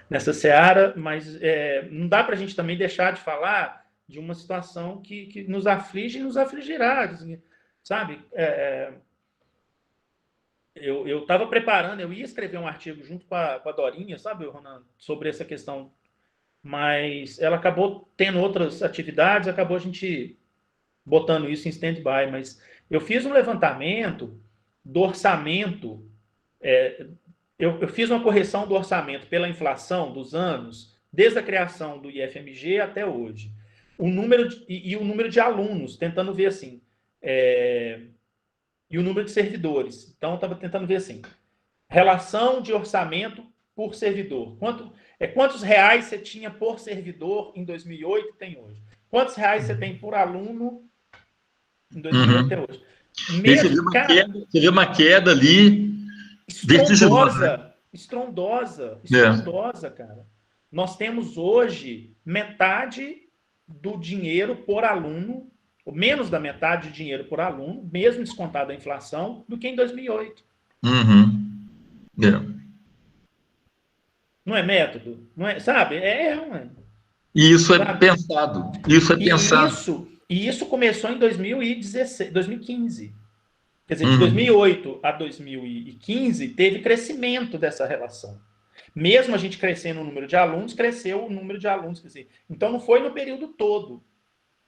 nessa seara, mas não dá para a gente também deixar de falar de uma situação que nos aflige e nos afligirá, assim, sabe? Eu estava preparando, eu ia escrever um artigo junto com a Dorinha, sabe, Ronan, sobre essa questão, mas ela acabou tendo outras atividades, acabou a gente botando isso em stand-by, mas eu fiz um levantamento do orçamento. Eu fiz uma correção do orçamento pela inflação dos anos, desde a criação do IFMG até hoje. O número de alunos, tentando ver assim. E o número de servidores. Então, eu estava tentando ver assim. Relação de orçamento por servidor. Quantos reais você tinha por servidor em 2008 e tem hoje? Quantos reais você tem por aluno em 2008 até hoje? Você vê uma queda ali... Estrondosa, cara. Nós temos hoje metade do dinheiro por aluno, ou menos da metade de dinheiro por aluno, mesmo descontado a inflação, do que em 2008. Não é método? Não é, sabe? E isso é pensado. E isso começou em 2015. Quer dizer, de 2008 a 2015, teve crescimento dessa relação. Mesmo a gente crescendo o número de alunos, cresceu o número de alunos. Quer dizer, então, não foi no período todo.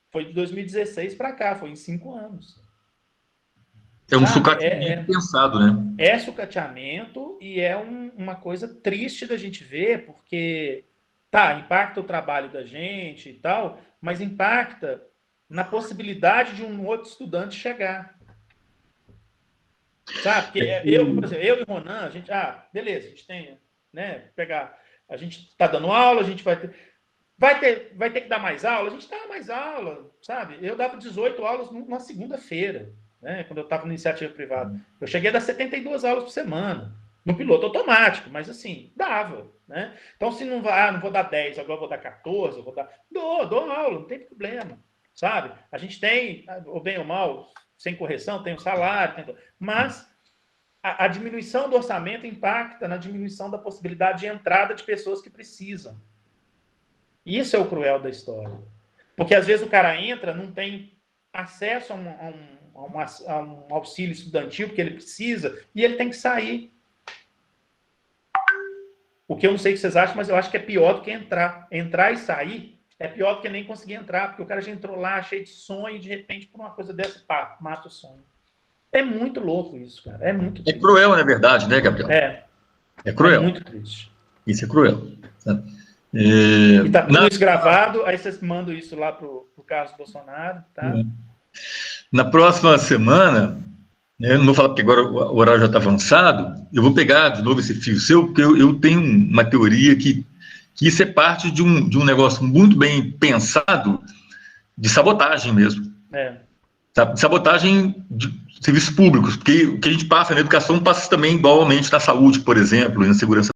Foi de 2016 para cá, foi em 5 anos. É um sucateamento pensado, né? É sucateamento e é uma coisa triste da gente ver, porque, impacta o trabalho da gente e tal, mas impacta na possibilidade de um outro estudante chegar. Sabe? Porque por exemplo, eu e o Ronan, a gente, beleza, a gente tem, né, a gente está dando aula, a gente vai ter que dar mais aula, a gente dá mais aula, sabe? Eu dava 18 aulas numa segunda-feira, né, quando eu estava na iniciativa privada. Eu cheguei a dar 72 aulas por semana, no piloto automático, mas assim, dava, né? Então, se não vou dar 10, agora vou dar 14, dou aula, não tem problema, sabe? A gente tem, ou bem ou mal, sem correção, tem o salário, mas a diminuição do orçamento impacta na diminuição da possibilidade de entrada de pessoas que precisam. Isso é o cruel da história. Porque, às vezes, o cara entra, não tem acesso a um auxílio estudantil, porque ele precisa, e ele tem que sair. O que eu não sei o que vocês acham, mas eu acho que é pior do que entrar. Entrar e sair é pior do que nem conseguir entrar, porque o cara já entrou lá cheio de sonho e, de repente, por uma coisa dessa, mata o sonho. É muito louco isso, cara. É muito triste. É cruel, na verdade, né, Gabriel? É cruel. É muito triste. Isso é cruel. E está tudo isso gravado, aí vocês mandam isso lá para o Carlos Bolsonaro, tá? Na próxima semana, eu não vou falar porque agora o horário já está avançado, eu vou pegar de novo esse fio seu, porque eu tenho uma teoria que isso é parte de um negócio muito bem pensado de sabotagem mesmo. Sabotagem de serviços públicos, porque o que a gente passa na educação passa também igualmente na saúde, por exemplo, e na segurança